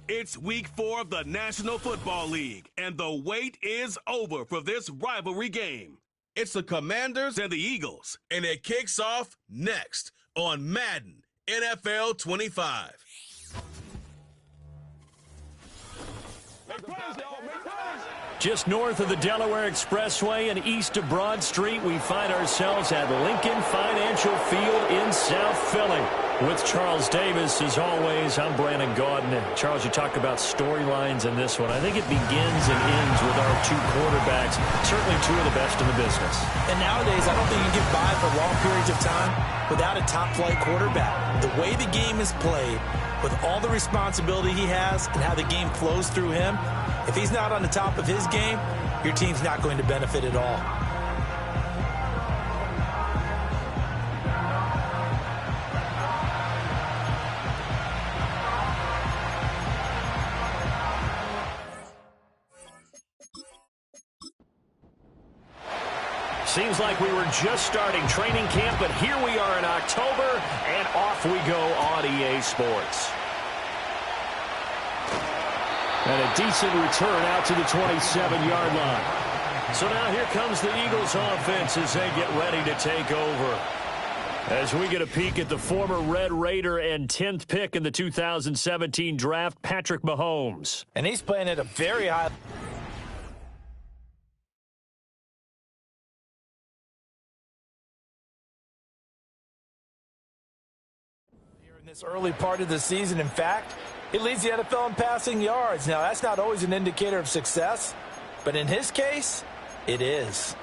It's week 4 of the National Football League, and the wait is over for this rivalry game. It's the Commanders and the Eagles, and it kicks off next on Madden NFL 25. Just north of the Delaware Expressway and east of Broad Street, we find ourselves at Lincoln Financial Field in South Philly. With Charles Davis, as always, I'm Brandon Gaudin. And Charles, you talk about storylines in this one. I think it begins and ends with our two quarterbacks, certainly two of the best in the business. And nowadays, I don't think you can get by for long periods of time without a top-flight quarterback. The way the game is played, with all the responsibility he has and how the game flows through him, if he's not on the top of his game, your team's not going to benefit at all. Seems like we were just starting training camp, but here we are in October, and off we go on EA Sports. And a decent return out to the 27-yard line. So now here comes the Eagles offense as they get ready to take over. As we get a peek at the former Red Raider and 10th pick in the 2017 draft, Patrick Mahomes. And he's playing at a very high level. This early part of the season. In fact, he leads the NFL in passing yards. Now, that's not always an indicator of success, but in his case, it is.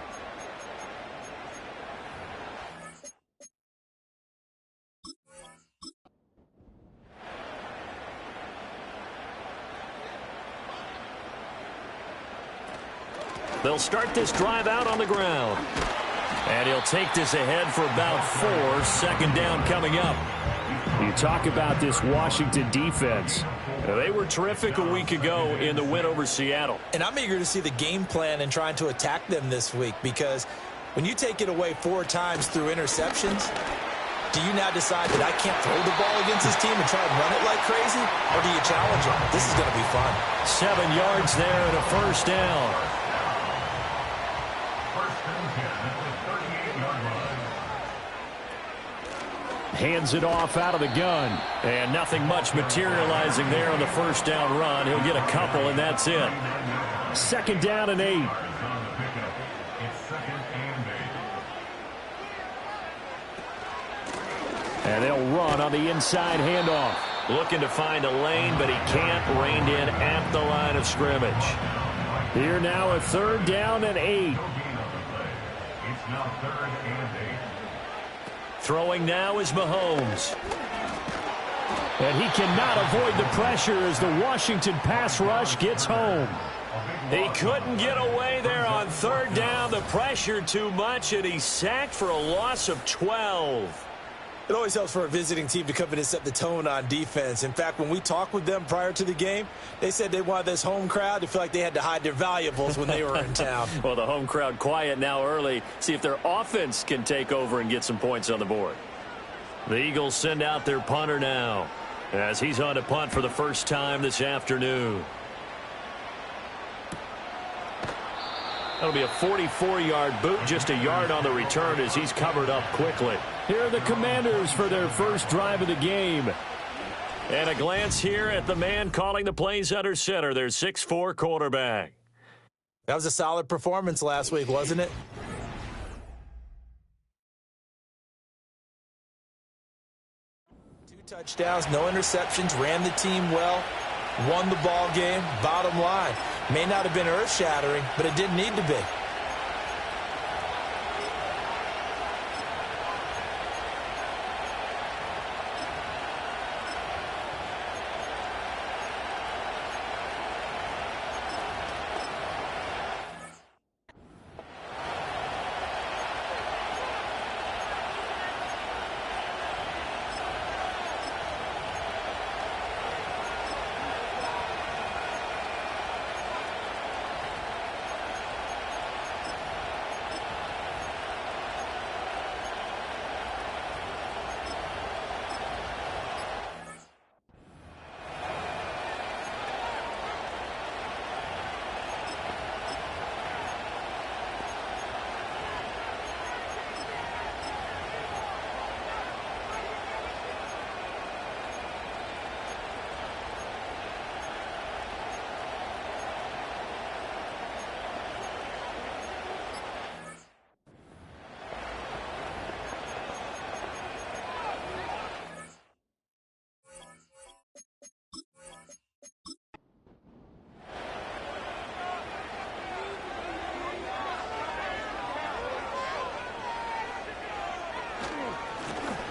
They'll start this drive out on the ground. And he'll take this ahead for about 4. Second down coming up. You talk about this Washington defense. They were terrific a week ago in the win over Seattle. And I'm eager to see the game plan and trying to attack them this week, because when you take it away 4 times through interceptions, do you now decide that I can't throw the ball against this team and try and run it like crazy? Or do you challenge them? This is going to be fun. 7 yards there and a first down. Hands it off out of the gun. And nothing much materializing there on the first down run. He'll get a couple, and that's it. Second down and 8. And they'll run on the inside handoff. Looking to find a lane, but he can't. Reined in at the line of scrimmage. Here now a third down and 8. It's now 3rd and 8. Throwing now is Mahomes. And he cannot avoid the pressure as the Washington pass rush gets home. He couldn't get away there on third down. The pressure too much, and he's sacked for a loss of 12. It always helps for a visiting team to come in and set the tone on defense. In fact, when we talked with them prior to the game, they said they wanted this home crowd to feel like they had to hide their valuables when they were in town. Well, the home crowd quiet now early. See if their offense can take over and get some points on the board. The Eagles send out their punter now as he's on to punt for the first time this afternoon. That'll be a 44-yard boot, just a yard on the return as he's covered up quickly. Here are the Commanders for their first drive of the game. And a glance here at the man calling the plays under center, their 6'4" quarterback. That was a solid performance last week, wasn't it? Two touchdowns, no interceptions, ran the team well, won the ball game. Bottom line, may not have been earth-shattering, but it didn't need to be.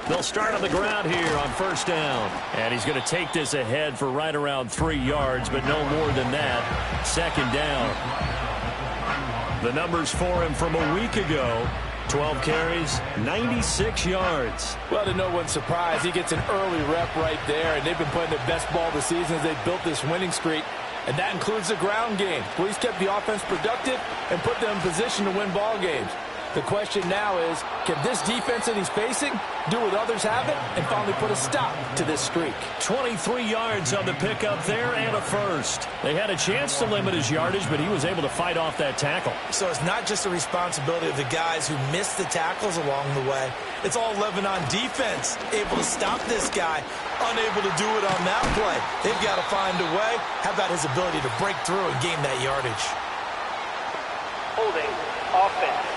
They'll start on the ground here on first down. And he's going to take this ahead for right around 3 yards, but no more than that. Second down. The numbers for him from a week ago. 12 carries, 96 yards. Well, to no one's surprise, he gets an early rep right there, and they've been playing their best ball this season as they built this winning streak. And that includes the ground game, where he's kept the offense productive and put them in position to win ball games. The question now is, can this defense that he's facing do what others haven't and finally put a stop to this streak? 23 yards on the pickup there and a first. They had a chance to limit his yardage, but he was able to fight off that tackle. So it's not just the responsibility of the guys who missed the tackles along the way. It's all Lebanon defense, able to stop this guy, unable to do it on that play. They've got to find a way. How about his ability to break through and gain that yardage? Holding offense.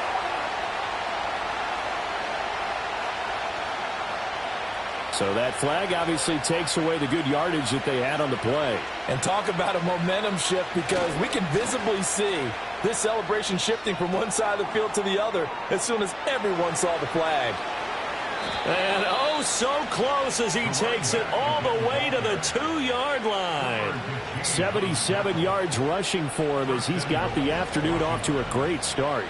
So that flag obviously takes away the good yardage that they had on the play. And talk about a momentum shift, because we can visibly see this celebration shifting from one side of the field to the other as soon as everyone saw the flag. And oh, so close as he takes it all the way to the 2-yard line. 77 yards rushing for him as he's got the afternoon off to a great start.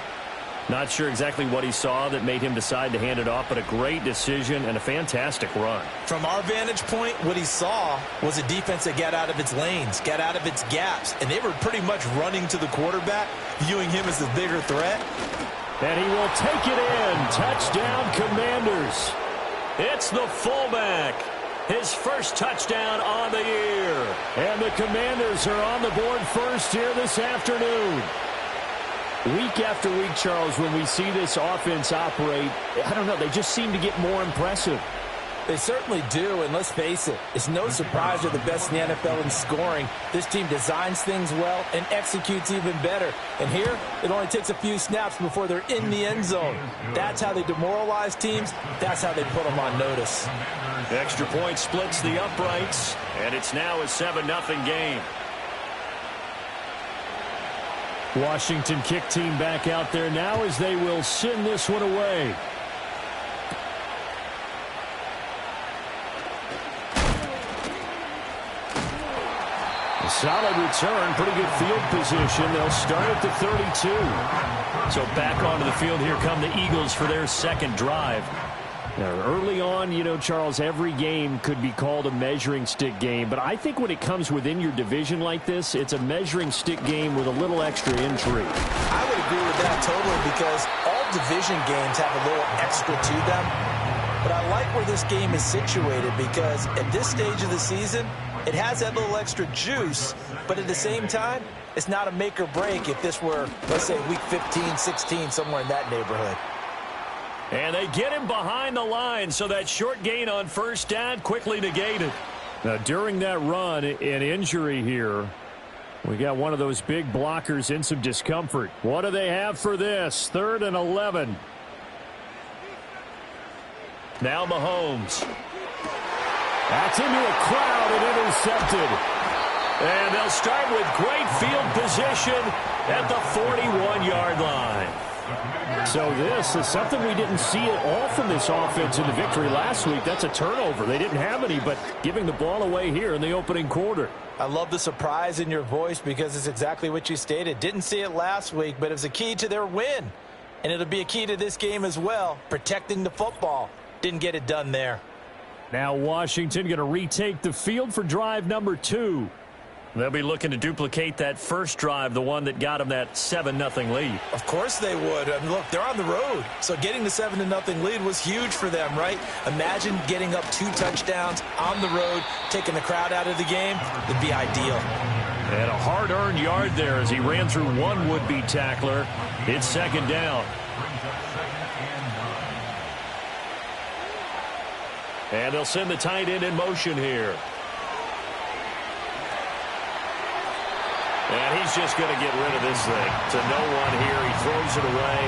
Not sure exactly what he saw that made him decide to hand it off, but a great decision and a fantastic run. From our vantage point, what he saw was a defense that got out of its lanes, got out of its gaps, and they were pretty much running to the quarterback, viewing him as the bigger threat. And he will take it in. Touchdown, Commanders. It's the fullback. His first touchdown on the year. And the Commanders are on the board first here this afternoon. Week after week, Charles, when we see this offense operate, I don't know, they just seem to get more impressive. They certainly do, and let's face it, it's no surprise they're the best in the NFL in scoring. This team designs things well and executes even better. And here, it only takes a few snaps before they're in the end zone. That's how they demoralize teams. That's how they put them on notice. Extra point splits the uprights, and it's now a 7-0 game. Washington kick team back out there now as they will send this one away. A solid return, pretty good field position. They'll start at the 32. So back onto the field, here come the Eagles for their second drive. Now, early on, you know, Charles, every game could be called a measuring stick game. But I think when it comes within your division like this, it's a measuring stick game with a little extra intrigue. I would agree with that totally, because all division games have a little extra to them. But I like where this game is situated, because at this stage of the season, it has that little extra juice. But at the same time, it's not a make or break if this were, let's say, week 15, 16, somewhere in that neighborhood. And they get him behind the line, so that short gain on first down quickly negated. Now, during that run, an injury here. We got one of those big blockers in some discomfort. What do they have for this? 3rd and 11. Now Mahomes. That's into a crowd and intercepted. And they'll start with great field position at the 41-yard line. So this is something we didn't see at all from this offense in the victory last week. That's a turnover. They didn't have any, but giving the ball away here in the opening quarter. I love the surprise in your voice because it's exactly what you stated. Didn't see it last week, but it was a key to their win. And it'll be a key to this game as well, protecting the football. Didn't get it done there. Now Washington going to retake the field for drive number 2. They'll be looking to duplicate that first drive, the one that got them that 7-0 lead. Of course they would. I mean, look, they're on the road. So getting the 7-0 lead was huge for them, right? Imagine getting up 2 touchdowns on the road, taking the crowd out of the game. It'd be ideal. And a hard-earned yard there as he ran through one would-be tackler. It's 2nd down. And they'll send the tight end in motion here. And he's just going to get rid of this thing. To no one here. He throws it away.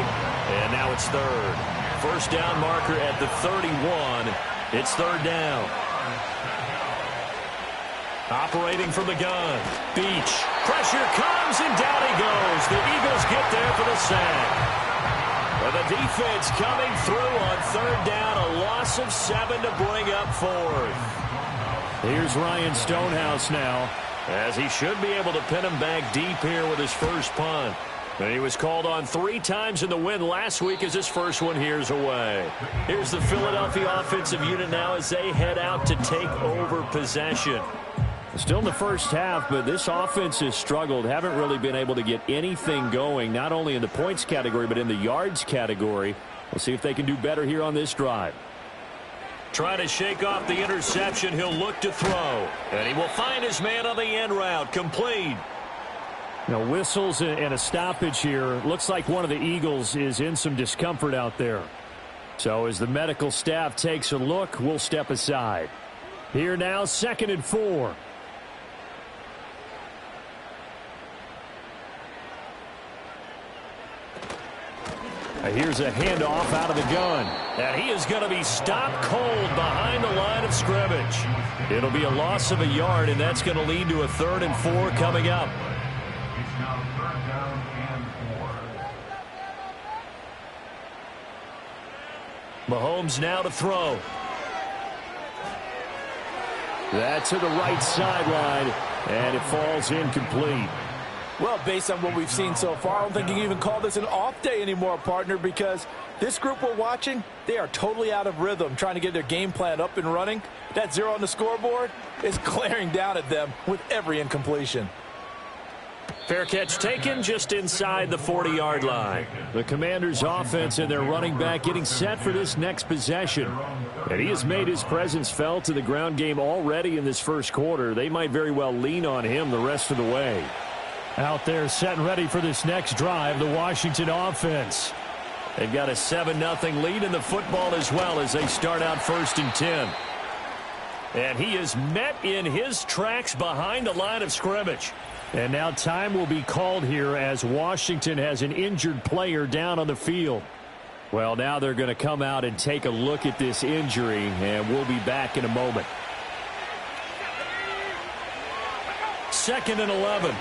And now it's 3rd. First down marker at the 31. It's 3rd down. Operating from the gun. Beach. Pressure comes and down he goes. The Eagles get there for the sack. And the defense coming through on 3rd down. A loss of 7 to bring up 4th. Here's Ryan Stonehouse now, as he should be able to pin him back deep here with his first punt. And he was called on 3 times in the win last week as his first one here's away. Here's the Philadelphia offensive unit now as they head out to take over possession. Still in the first half, but this offense has struggled. Haven't really been able to get anything going, not only in the points category, but in the yards category. We'll see if they can do better here on this drive. Trying to shake off the interception. He'll look to throw. And he will find his man on the end route. Complete. Now, whistles and a stoppage here. Looks like one of the Eagles is in some discomfort out there. So as the medical staff takes a look, we'll step aside. Here now, 2nd and 4. Here's a handoff out of the gun. And he is going to be stopped cold behind the line of scrimmage. It'll be a loss of a yard, and that's going to lead to a 3rd and 4 coming up. It's now 3rd down and 4. Mahomes now to throw. That's to the right sideline, and it falls incomplete. Well, based on what we've seen so far, I don't think you can even call this an off day anymore, partner, because this group we're watching, they are totally out of rhythm, trying to get their game plan up and running. That 0 on the scoreboard is glaring down at them with every incompletion. Fair catch taken just inside the 40-yard line. The Commanders' offense and their running back getting set for this next possession. And he has made his presence felt to the ground game already in this first quarter. They might very well lean on him the rest of the way. Out there set and ready for this next drive, the Washington offense. They've got a 7-0 lead in the football as well as they start out 1st and 10. And he is met in his tracks behind the line of scrimmage. And now time will be called here as Washington has an injured player down on the field. Well, now they're going to come out and take a look at this injury, and we'll be back in a moment. 2nd and 11.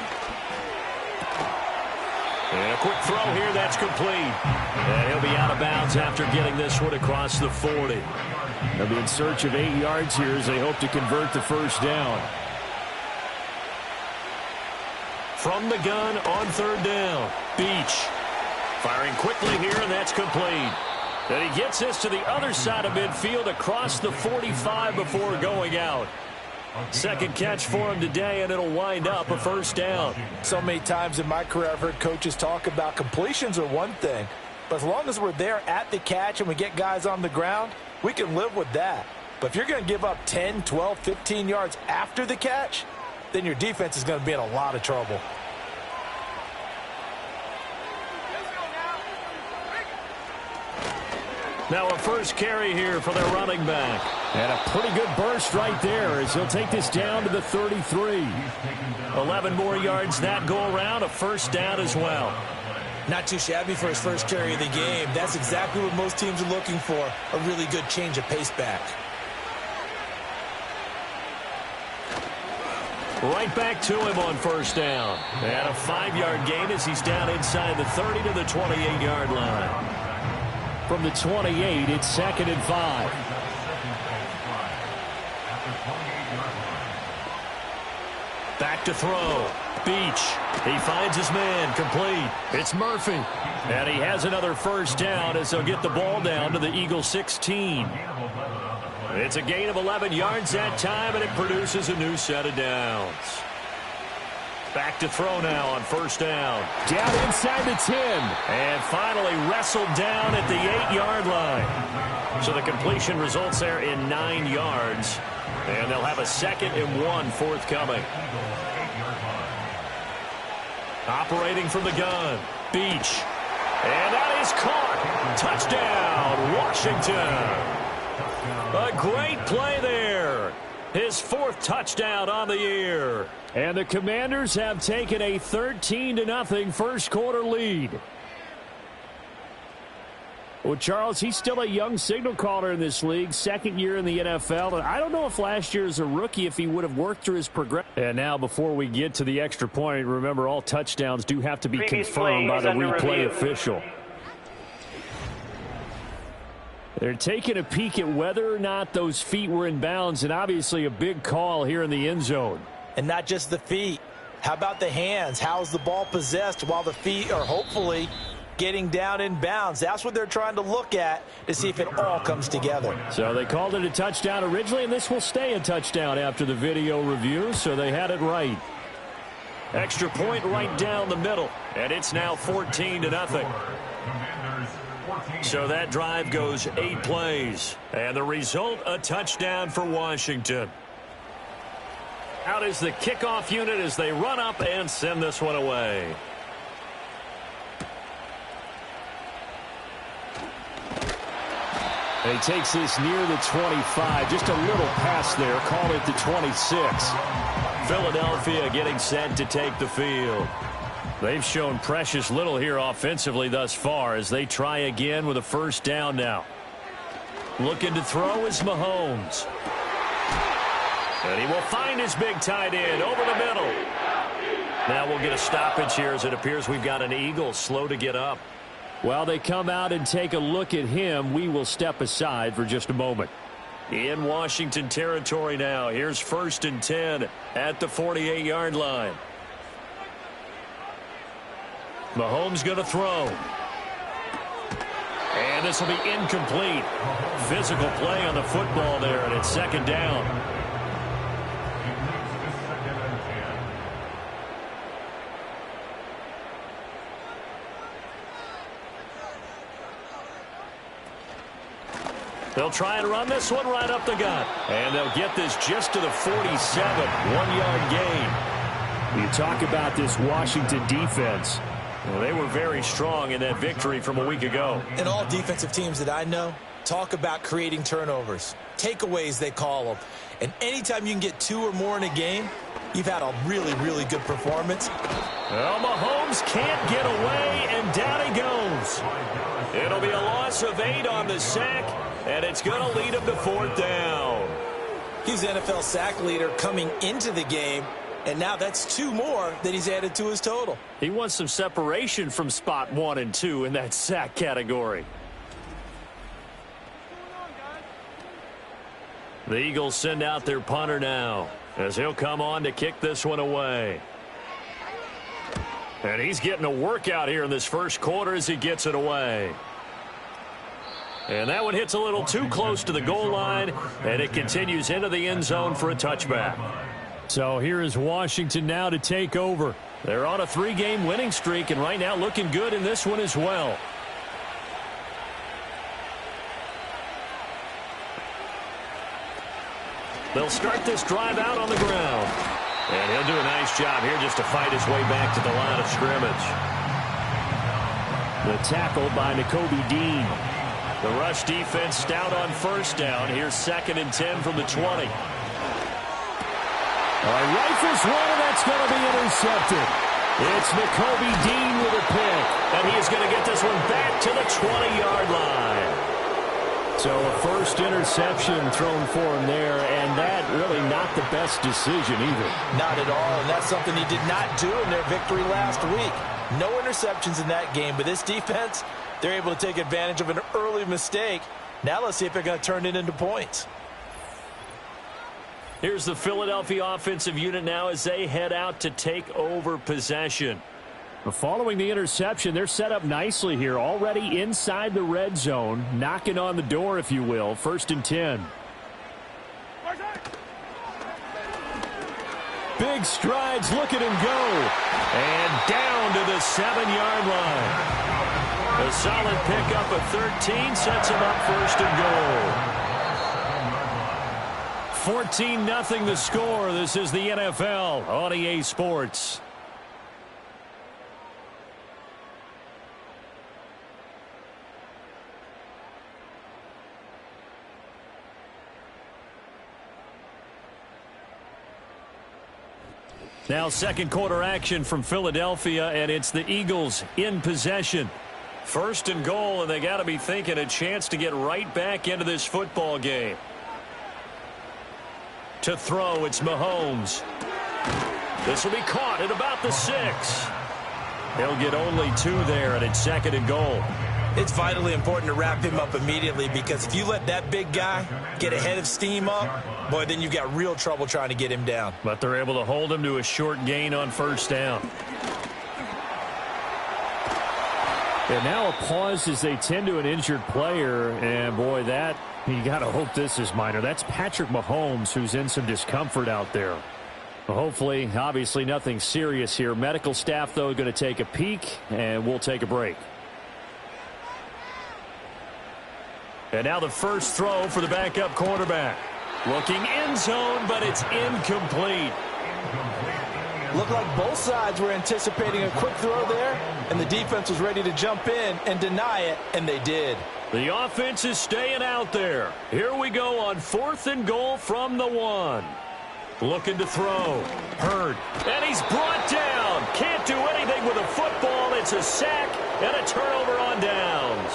And a quick throw here, that's complete. And he'll be out of bounds after getting this one across the 40. They'll be in search of 8 yards here as they hope to convert the first down. From the gun on 3rd down, Beach. Firing quickly here, and that's complete. And he gets this to the other side of midfield across the 45 before going out. 2nd catch for him today, and it'll wind up a first down. So many times in my career I've heard coaches talk about completions are one thing, but as long as we're there at the catch and we get guys on the ground, we can live with that. But if you're going to give up 10, 12, 15 yards after the catch, then your defense is going to be in a lot of trouble. Now a first carry here for their running back. And a pretty good burst right there as he'll take this down to the 33. 11 more yards that go around, a first down as well. Not too shabby for his first carry of the game. That's exactly what most teams are looking for, a really good change of pace back. Right back to him on first down. And a 5-yard gain as he's down inside the 30 to the 28-yard line. From the 28, it's 2nd and 5. Back to throw. Beach. He finds his man. Complete. It's Murphy. And he has another first down as they'll get the ball down to the Eagles 16. It's a gain of 11 yards that time, and it produces a new set of downs. Back to throw now on first down. Down inside the 10. And finally wrestled down at the 8-yard line. So the completion results there in 9 yards. And they'll have a 2nd and 1 forthcoming. Operating from the gun. Beach. And that is caught. Touchdown, Washington. A great play there. His 4th touchdown on the year. And the Commanders have taken a 13-0 first quarter lead. Well, Charles, he's still a young signal caller in this league, 2nd year in the NFL. And I don't know if last year as a rookie, if he would have worked through his progression. And now before we get to the extra point, remember all touchdowns do have to be confirmed by the replay official. They're taking a peek at whether or not those feet were in bounds, and obviously a big call here in the end zone. And not just the feet. How about the hands? How's the ball possessed while the feet are hopefully getting down in bounds? That's what they're trying to look at to see if it all comes together. So they called it a touchdown originally, and this will stay a touchdown after the video review, so they had it right. Extra point right down the middle, and it's now 14-0. So that drive goes 8 plays. And the result, a touchdown for Washington. Out is the kickoff unit as they run up and send this one away. And he takes this near the 25. Just a little pass there. Call it the 26. Philadelphia getting set to take the field. They've shown precious little here offensively thus far as they try again with a first down now. Looking to throw is Mahomes. And he will find his big tight end over the middle. Now we'll get a stoppage here as it appears we've got an Eagle slow to get up. While they come out and take a look at him, we will step aside for just a moment. In Washington territory now. Here's 1st and 10 at the 48-yard line. Mahomes going to throw. And this will be incomplete. Physical play on the football there, and it's 2nd down. They'll try and run this one right up the gut. And they'll get this just to the 47. 1-yard gain. You talk about this Washington defense. Well, they were very strong in that victory from a week ago. And all defensive teams that I know talk about creating turnovers. Takeaways, they call them. And anytime you can get 2 or more in a game, you've had a really, really good performance. Well, Mahomes can't get away, and down he goes. It'll be a loss of 8 on the sack, and it's going to lead him to 4th down. He's the NFL sack leader coming into the game. And now that's 2 more that he's added to his total. He wants some separation from spot 1 and 2 in that sack category. The Eagles send out their punter now as he'll come on to kick this one away. And he's getting a workout here in this first quarter as he gets it away. And that one hits a little too close to the goal line, and it continues into the end zone for a touchback. So here is Washington now to take over. They're on a 3-game winning streak, and right now looking good in this one as well. They'll start this drive out on the ground. And he'll do a nice job here just to fight his way back to the line of scrimmage. The tackle by Nakobe Dean. The rush defense stout on first down. Here's 2nd and 10 from the 20. Rifles one, and that's going to be intercepted. It's Nakobe Dean with a pick, and he is going to get this one back to the 20-yard line. So a first interception thrown for him there, and that really not the best decision either. Not at all, and that's something he did not do in their victory last week. No interceptions in that game, but this defense, they're able to take advantage of an early mistake. Now let's see if they're going to turn it into points. Here's the Philadelphia offensive unit now as they head out to take over possession. Following the interception, they're set up nicely here, already inside the red zone, knocking on the door, if you will. 1st and 10. Big strides, look at him go. And down to the 7-yard line. A solid pickup of 13 sets him up 1st and goal. 14-0 the score. This is the NFL on EA Sports. Now 2nd quarter action from Philadelphia, and it's the Eagles in possession. 1st and goal, and they got to be thinking a chance to get right back into this football game. To throw, it's Mahomes. This will be caught at about the 6. He'll get only 2 there, and it's 2nd and goal. It's vitally important to wrap him up immediately, because if you let that big guy get ahead of steam up, boy, then you've got real trouble trying to get him down. But they're able to hold him to a short gain on 1st down. And now a pause as they tend to an injured player, and boy, that, you got to hope this is minor. That's Patrick Mahomes, who's in some discomfort out there. Well, hopefully, obviously nothing serious here. Medical staff, though, going to take a peek, and we'll take a break. And now the first throw for the backup quarterback. Looking end zone, but it's incomplete. Looked like both sides were anticipating a quick throw there, and the defense was ready to jump in and deny it, and they did. The offense is staying out there. Here we go on 4th and goal from the 1. Looking to throw. Hurd. And he's brought down. Can't do anything with a football. It's a sack and a turnover on downs.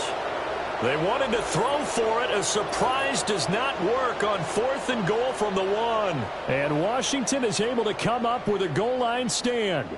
They wanted to throw for it. A surprise does not work on 4th and goal from the 1. And Washington is able to come up with a goal line stand.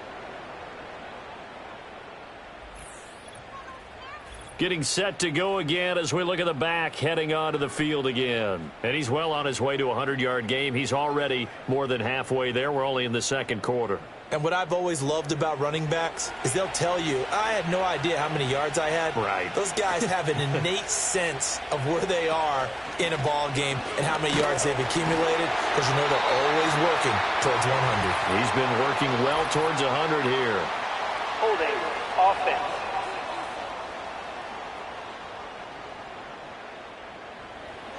Getting set to go again as we look at the back heading onto the field again. And he's well on his way to a 100-yard game. He's already more than halfway there. We're only in the 2nd quarter. And what I've always loved about running backs is they'll tell you, I had no idea how many yards I had. Right. Those guys have an innate sense of where they are in a ball game and how many yards they've accumulated, because you know they're always working towards 100. He's been working well towards 100 here. Holding offense.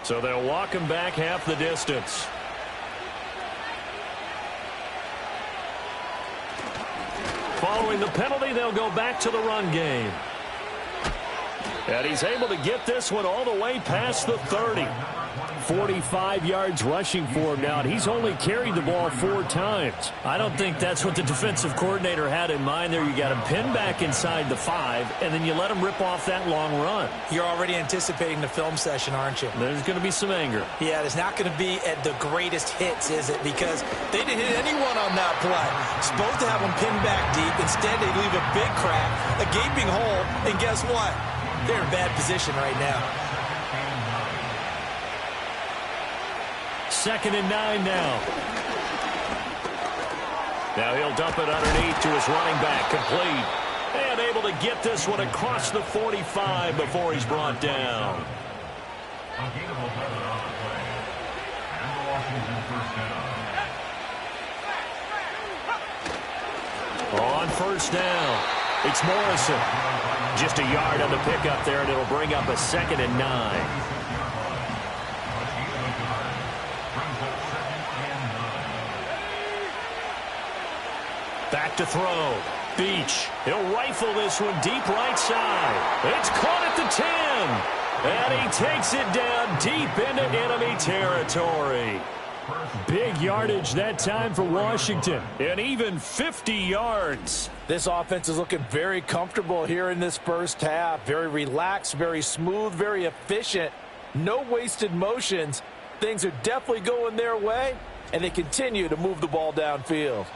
So they'll walk him back half the distance. Following the penalty, they'll go back to the run game. And he's able to get this one all the way past the 30. 45 yards rushing for him now, and he's only carried the ball 4 times. I don't think that's what the defensive coordinator had in mind there. You got him pinned back inside the 5, and then you let him rip off that long run. You're already anticipating the film session, aren't you? There's going to be some anger. Yeah, it's not going to be at the greatest hits, is it? Because they didn't hit anyone on that play. Supposed to have them pinned back deep. Instead, they leave a big crack, a gaping hole, and guess what? They're in bad position right now. 2nd and 9 now. Now he'll dump it underneath to his running back, complete. And able to get this one across the 45 before he's brought down. On 1st down, it's Morrison. Just a yard on the pickup there, and it'll bring up a 2nd and 9. Back to throw. Beach. He'll rifle this one deep right side. It's caught at the 10. And he takes it down deep into enemy territory. Big yardage that time for Washington, and even 50 yards. This offense is looking very comfortable here in this first half. Very relaxed, very smooth, very efficient. No wasted motions. Things are definitely going their way, and they continue to move the ball downfield.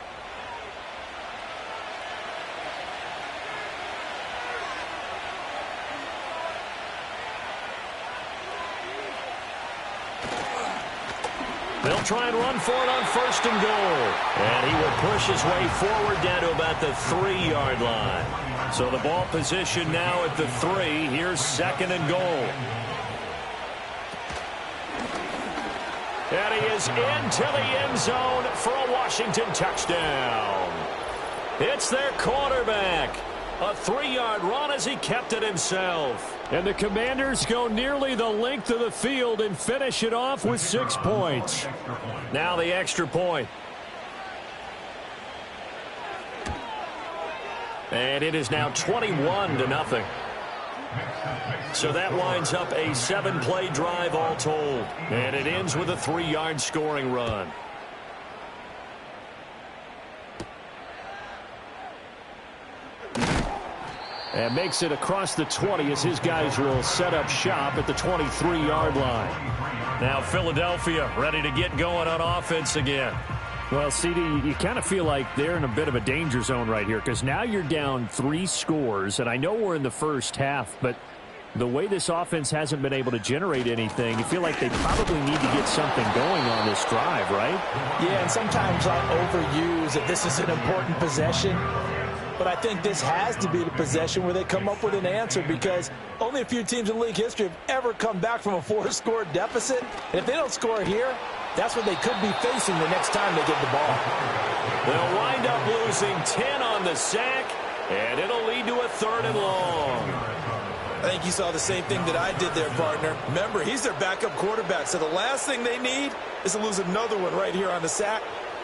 They'll try and run for it on 1st and goal. And he will push his way forward down to about the 3-yard line. So the ball position now at the 3. Here's 2nd and goal. And he is into the end zone for a Washington touchdown. It's their quarterback. A 3-yard run as he kept it himself. And the Commanders go nearly the length of the field and finish it off with 6 points. Now the extra point. And it is now 21-0. So that winds up a 7-play drive all told. And it ends with a 3-yard scoring run. And makes it across the 20 as his guys will set up shop at the 23-yard line. Now Philadelphia ready to get going on offense again. Well, CD, you kind of feel like they're in a bit of a danger zone right here because now you're down 3 scores, and I know we're in the first half, but the way this offense hasn't been able to generate anything, you feel like they probably need to get something going on this drive, right? Yeah, and sometimes I overuse that this is an important possession. But I think this has to be the possession where they come up with an answer because only a few teams in league history have ever come back from a 4-score deficit. And if they don't score here, that's what they could be facing the next time they get the ball. They'll wind up losing 10 on the sack, and it'll lead to a 3rd and long. I think you saw the same thing that I did there, partner. Remember, he's their backup quarterback, so the last thing they need is to lose another one right here on the sack.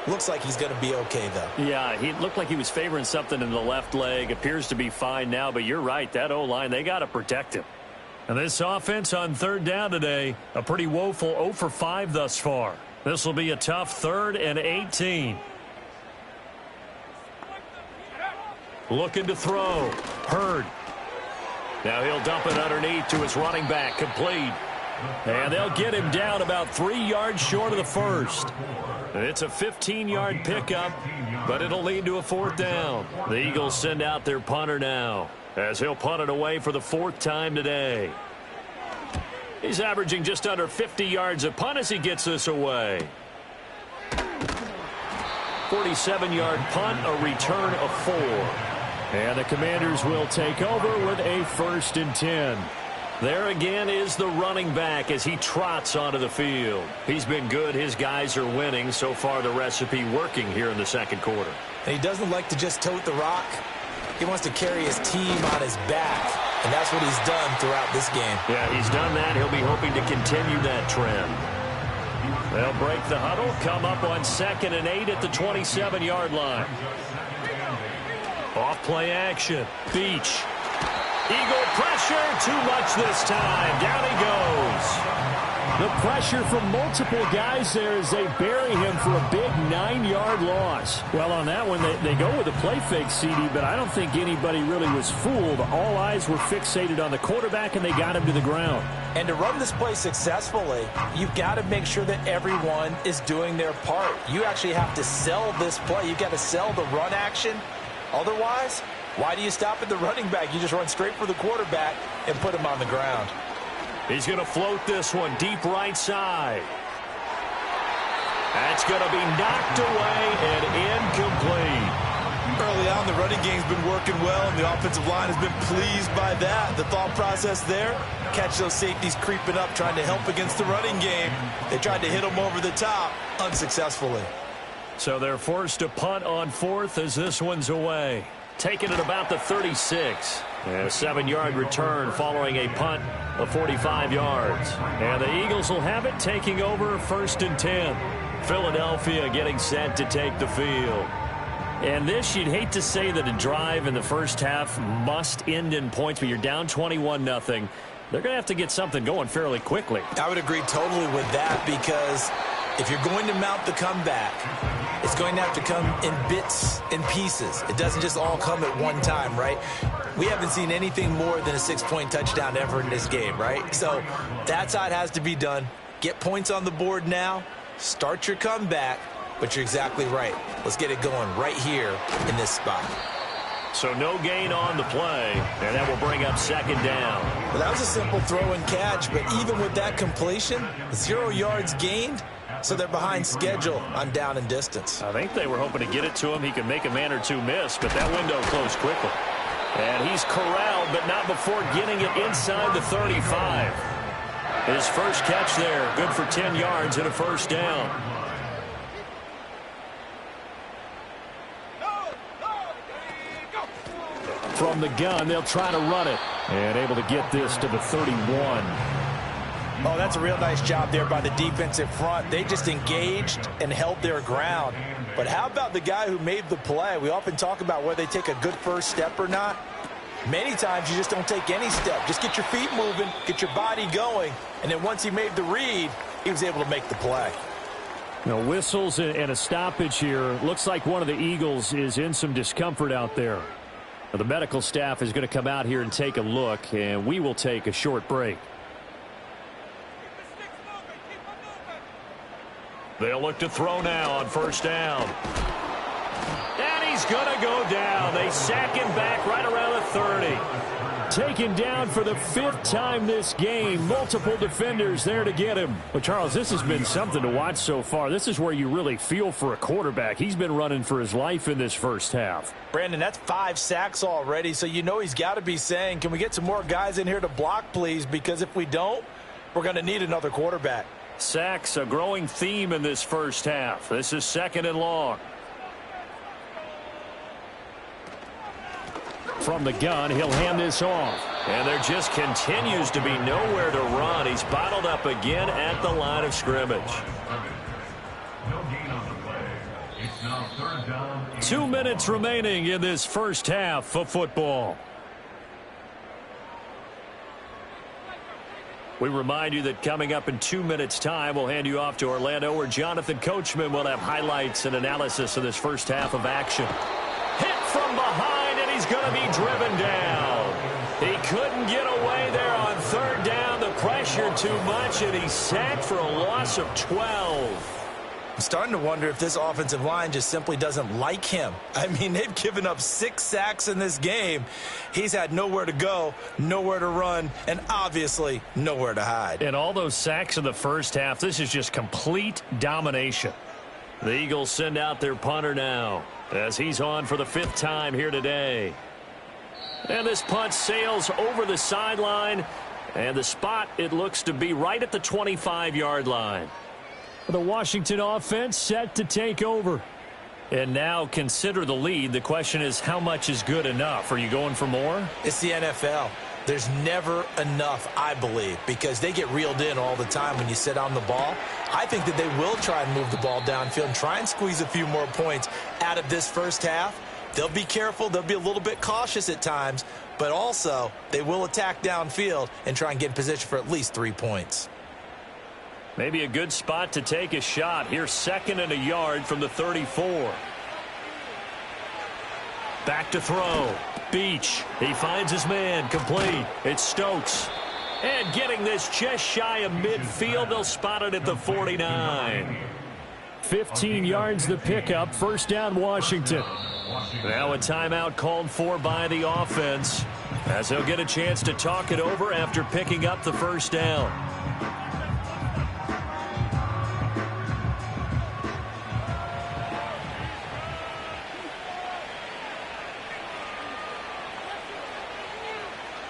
Looks like he's going to be okay, though. Yeah, he looked like he was favoring something in the left leg. Appears to be fine now, but you're right. That O-line, they got to protect him. And this offense on 3rd down today, a pretty woeful 0 for 5 thus far. This will be a tough 3rd and 18. Looking to throw. Hurd. Now he'll dump it underneath to his running back. Complete. And they'll get him down about 3 yards short of the first. It's a 15-yard pickup, but it'll lead to a 4th down. The Eagles send out their punter now, as he'll punt it away for the 4th time today. He's averaging just under 50 yards a punt as he gets this away. 47-yard punt, a return of 4. And the Commanders will take over with a 1st and 10. There again is the running back as he trots onto the field. He's been good. His guys are winning. So far, the recipe working here in the 2nd quarter. And he doesn't like to just tote the rock. He wants to carry his team on his back. And that's what he's done throughout this game. Yeah, he's done that. He'll be hoping to continue that trend. They'll break the huddle, come up on 2nd and 8 at the 27-yard line. Off play action. Beach. Eagle pressure, too much this time. Down he goes. The pressure from multiple guys there as they bury him for a big 9-yard loss. Well, on that one, they go with a play fake, CD, but I don't think anybody really was fooled. All eyes were fixated on the quarterback, and they got him to the ground. And to run this play successfully, you've got to make sure that everyone is doing their part. You actually have to sell this play. You've got to sell the run action. Otherwise, why do you stop at the running back? You just run straight for the quarterback and put him on the ground. He's going to float this one deep right side. That's going to be knocked away and incomplete. Early on, the running game's been working well, and the offensive line has been pleased by that. The thought process there, catch those safeties creeping up, trying to help against the running game. They tried to hit them over the top, unsuccessfully. So they're forced to punt on 4th as this one's away. Taking it about the 36. And a 7-yard return following a punt of 45 yards. And the Eagles will have it, taking over 1st and 10. Philadelphia getting set to take the field. And this, you'd hate to say that a drive in the first half must end in points, but you're down 21-0. they're going to have to get something going fairly quickly. I would agree totally with that, because if you're going to mount the comeback, it's going to have to come in bits and pieces. It doesn't just all come at one time, right? We haven't seen anything more than a 6-point touchdown ever in this game, right? So that's how it has to be done. Get points on the board now. Start your comeback. But you're exactly right. Let's get it going right here in this spot. So no gain on the play, and that will bring up second down. Well, that was a simple throw and catch, but even with that completion, 0 yards gained, so they're behind schedule on down and distance. I think they were hoping to get it to him. He could make a man or two miss, but that window closed quickly. And he's corralled, but not before getting it inside the 35. His first catch there, good for 10 yards and a first down. From the gun, they'll try to run it. And able to get this to the 31. Oh, that's a real nice job there by the defensive front. They just engaged and held their ground. But how about the guy who made the play? We often talk about whether they take a good first step or not. Many times you just don't take any step. Just get your feet moving, get your body going, and then once he made the read, he was able to make the play. Now, whistles and a stoppage here. Looks like one of the Eagles is in some discomfort out there. Now, the medical staff is going to come out here and take a look, and we will take a short break. They'll look to throw now on first down. And he's going to go down. They sack him back right around the 30. Taken down for the 5th time this game. Multiple defenders there to get him. Well, Charles, this has been something to watch so far. This is where you really feel for a quarterback. He's been running for his life in this first half. Brandon, that's 5 sacks already, so you know he's got to be saying, can we get some more guys in here to block, please? Because if we don't, we're going to need another quarterback. Sacks, a growing theme in this first half. This is 2nd and long. From the gun, he'll hand this off. And there just continues to be nowhere to run. He's bottled up again at the line of scrimmage. No gain on the play. It's now 3rd down. 2 minutes remaining in this first half of football. We remind you that coming up in 2 minutes' time, we'll hand you off to Orlando, where Jonathan Coachman will have highlights and analysis of this first half of action. Hit from behind, and he's going to be driven down. He couldn't get away there on 3rd down. The pressure too much, and he's sacked for a loss of 12. I'm starting to wonder if this offensive line just simply doesn't like him. I mean, they've given up 6 sacks in this game. He's had nowhere to go, nowhere to run, and obviously nowhere to hide. And all those sacks in the first half, this is just complete domination. The Eagles send out their punter now as he's on for the 5th time here today. And this punt sails over the sideline, and the spot, it looks to be right at the 25-yard line. The Washington offense set to take over. And now consider the lead. The question is, how much is good enough? Are you going for more? It's the NFL. There's never enough, I believe, because they get reeled in all the time when you sit on the ball. I think that they will try and move the ball downfield and try and squeeze a few more points out of this first half. They'll be careful. They'll be a little bit cautious at times, but also they will attack downfield and try and get in position for at least 3 points. Maybe a good spot to take a shot. Here's 2nd and a yard from the 34. Back to throw. Beach. He finds his man. Complete. It's Stokes. And getting this just shy of midfield. They'll spot it at the 49. 15 yards the pickup. First down, Washington. Now a timeout called for by the offense, as they'll get a chance to talk it over after picking up the first down.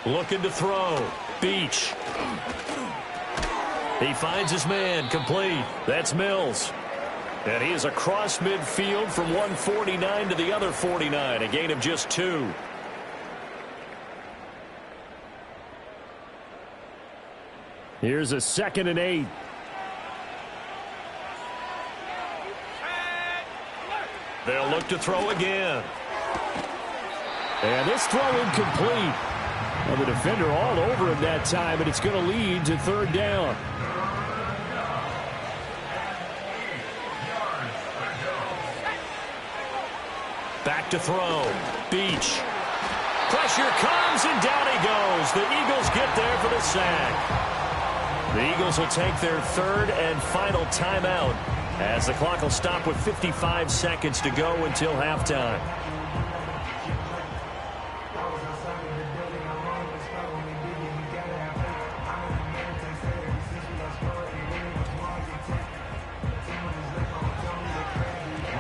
Looking to throw. Beach. He finds his man. Complete. That's Mills. And he is across midfield from 149 to the other 49. A gain of just 2. Here's a 2nd and 8. They'll look to throw again. And this throw incomplete. Well, the defender all over him that time, and it's going to lead to third down. Back to throw. Beach. Pressure comes, and down he goes. The Eagles get there for the sack. The Eagles will take their third and final timeout as the clock will stop with 55 seconds to go until halftime.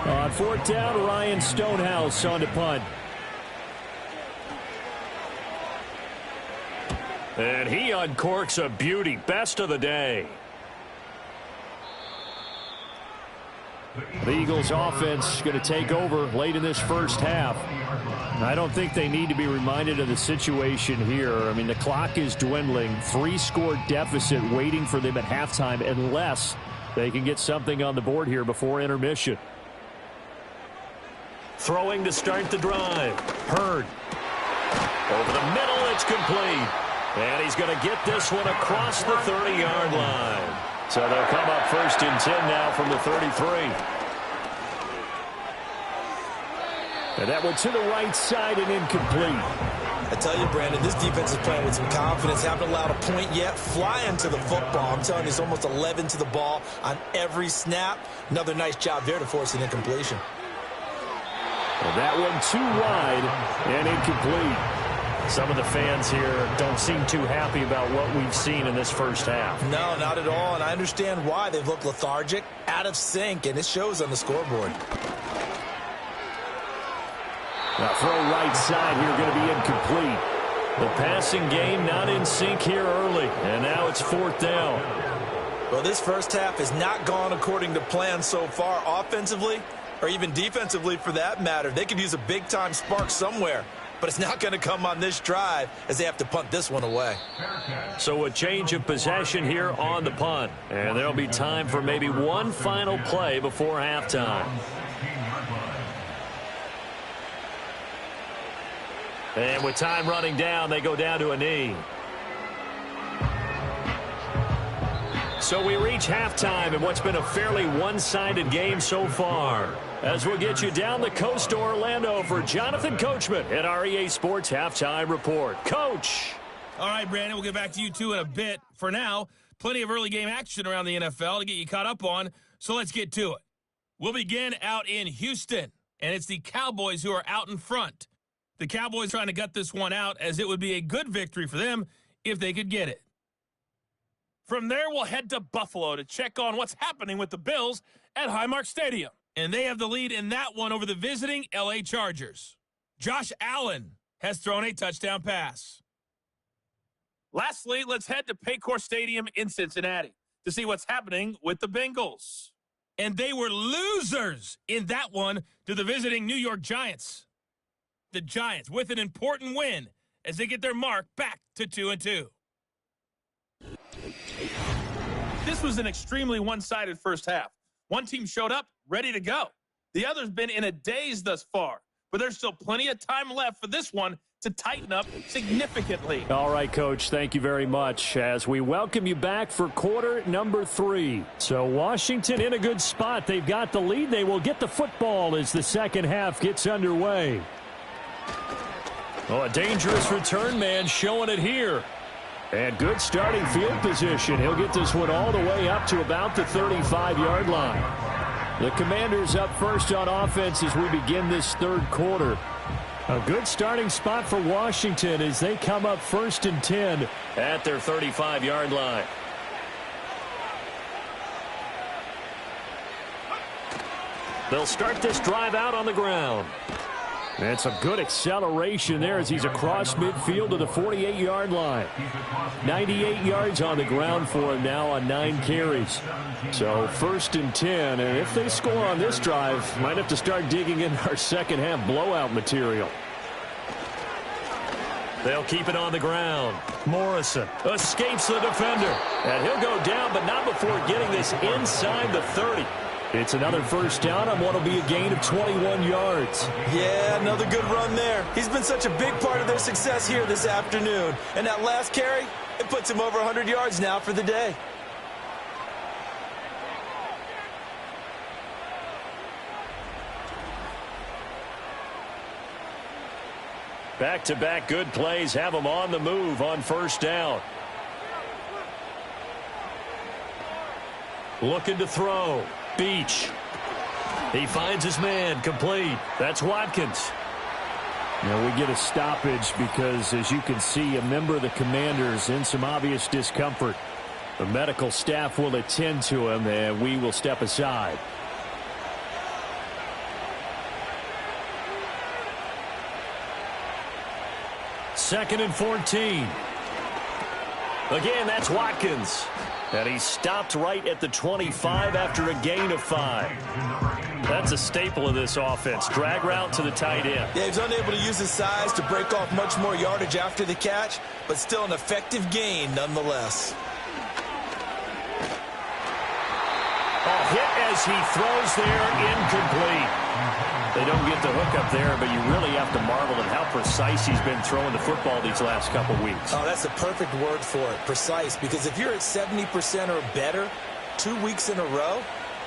On fourth down, Ryan Stonehouse on to punt. And he uncorks a beauty. Best of the day. The Eagles offense going to take over late in this first half. I don't think they need to be reminded of the situation here. I mean, the clock is dwindling. 3-score deficit waiting for them at halftime unless they can get something on the board here before intermission. Throwing to start the drive. Hurd. Over the middle, it's complete. And he's going to get this one across the 30-yard line. So they'll come up first and 10 now from the 33. And that one to the right side and incomplete. I tell you, Brandon, this defense is playing with some confidence. Haven't allowed a point yet. Flying to the football. I'm telling you, it's almost 11 to the ball on every snap. Another nice job there to force an incompletion. And that one too wide and incomplete. Some of the fans here don't seem too happy about what we've seen in this first half. No, not at all, and I understand why. They've looked lethargic, out of sync, and it shows on the scoreboard. Now throw right side here going to be incomplete. The passing game not in sync here early, and now it's fourth down. Well, this first half has not gone according to plan so far offensively, or even defensively for that matter. They could use a big-time spark somewhere. But it's not going to come on this drive as they have to punt this one away. So a change of possession here on the punt. And there'll be time for maybe one final play before halftime. And with time running down, they go down to a knee. So we reach halftime in what's been a fairly one-sided game so far. As we'll get you down the coast to Orlando for Jonathan Coachman at our EA Sports Halftime Report. Coach. All right, Brandon, we'll get back to you two in a bit. For now, plenty of early game action around the NFL to get you caught up on, so let's get to it. We'll begin out in Houston, and it's the Cowboys who are out in front. The Cowboys trying to gut this one out as it would be a good victory for them if they could get it. From there, we'll head to Buffalo to check on what's happening with the Bills at Highmark Stadium. And they have the lead in that one over the visiting L.A. Chargers. Josh Allen has thrown a touchdown pass. Lastly, let's head to Paycor Stadium in Cincinnati to see what's happening with the Bengals. And they were losers in that one to the visiting New York Giants. The Giants with an important win as they get their mark back to 2-2. This was an extremely one-sided first half. One team showed up ready to go. The other's been in a daze thus far, but there's still plenty of time left for this one to tighten up significantly. All right, Coach, thank you very much as we welcome you back for quarter number 3. So Washington in a good spot. They've got the lead. They will get the football as the second half gets underway. Oh, a dangerous return man showing it here. And good starting field position. He'll get this one all the way up to about the 35-yard line. The Commanders up first on offense as we begin this third quarter. A good starting spot for Washington as they come up first and 10 at their 35-yard line. They'll start this drive out on the ground. And some good acceleration there as he's across midfield to the 48-yard line. 98 yards on the ground for him now on 9 carries. So first and 10, and if they score on this drive, might have to start digging in our second half blowout material. They'll keep it on the ground. Morrison escapes the defender. And he'll go down, but not before getting this inside the 30. It's another first down on what will be a gain of 21 yards. Yeah, another good run there. He's been such a big part of their success here this afternoon. And that last carry, it puts him over 100 yards now for the day. Back-to-back good plays have him on the move on first down. Looking to throw. Beach. He finds his man. Complete. That's Watkins. Now we get a stoppage because, as you can see, a member of the Commanders in some obvious discomfort. The medical staff will attend to him, and we will step aside. Second and 14. Again, that's Watkins. And he stopped right at the 25 after a gain of 5. That's a staple of this offense. Drag route to the tight end. Yeah, he's unable to use his size to break off much more yardage after the catch, but still an effective gain nonetheless. Hit as he throws there, incomplete. They don't get the hook up there, but you really have to marvel at how precise he's been throwing the football these last couple weeks. Oh, that's the perfect word for it, precise, because if you're at 70% or better 2 weeks in a row,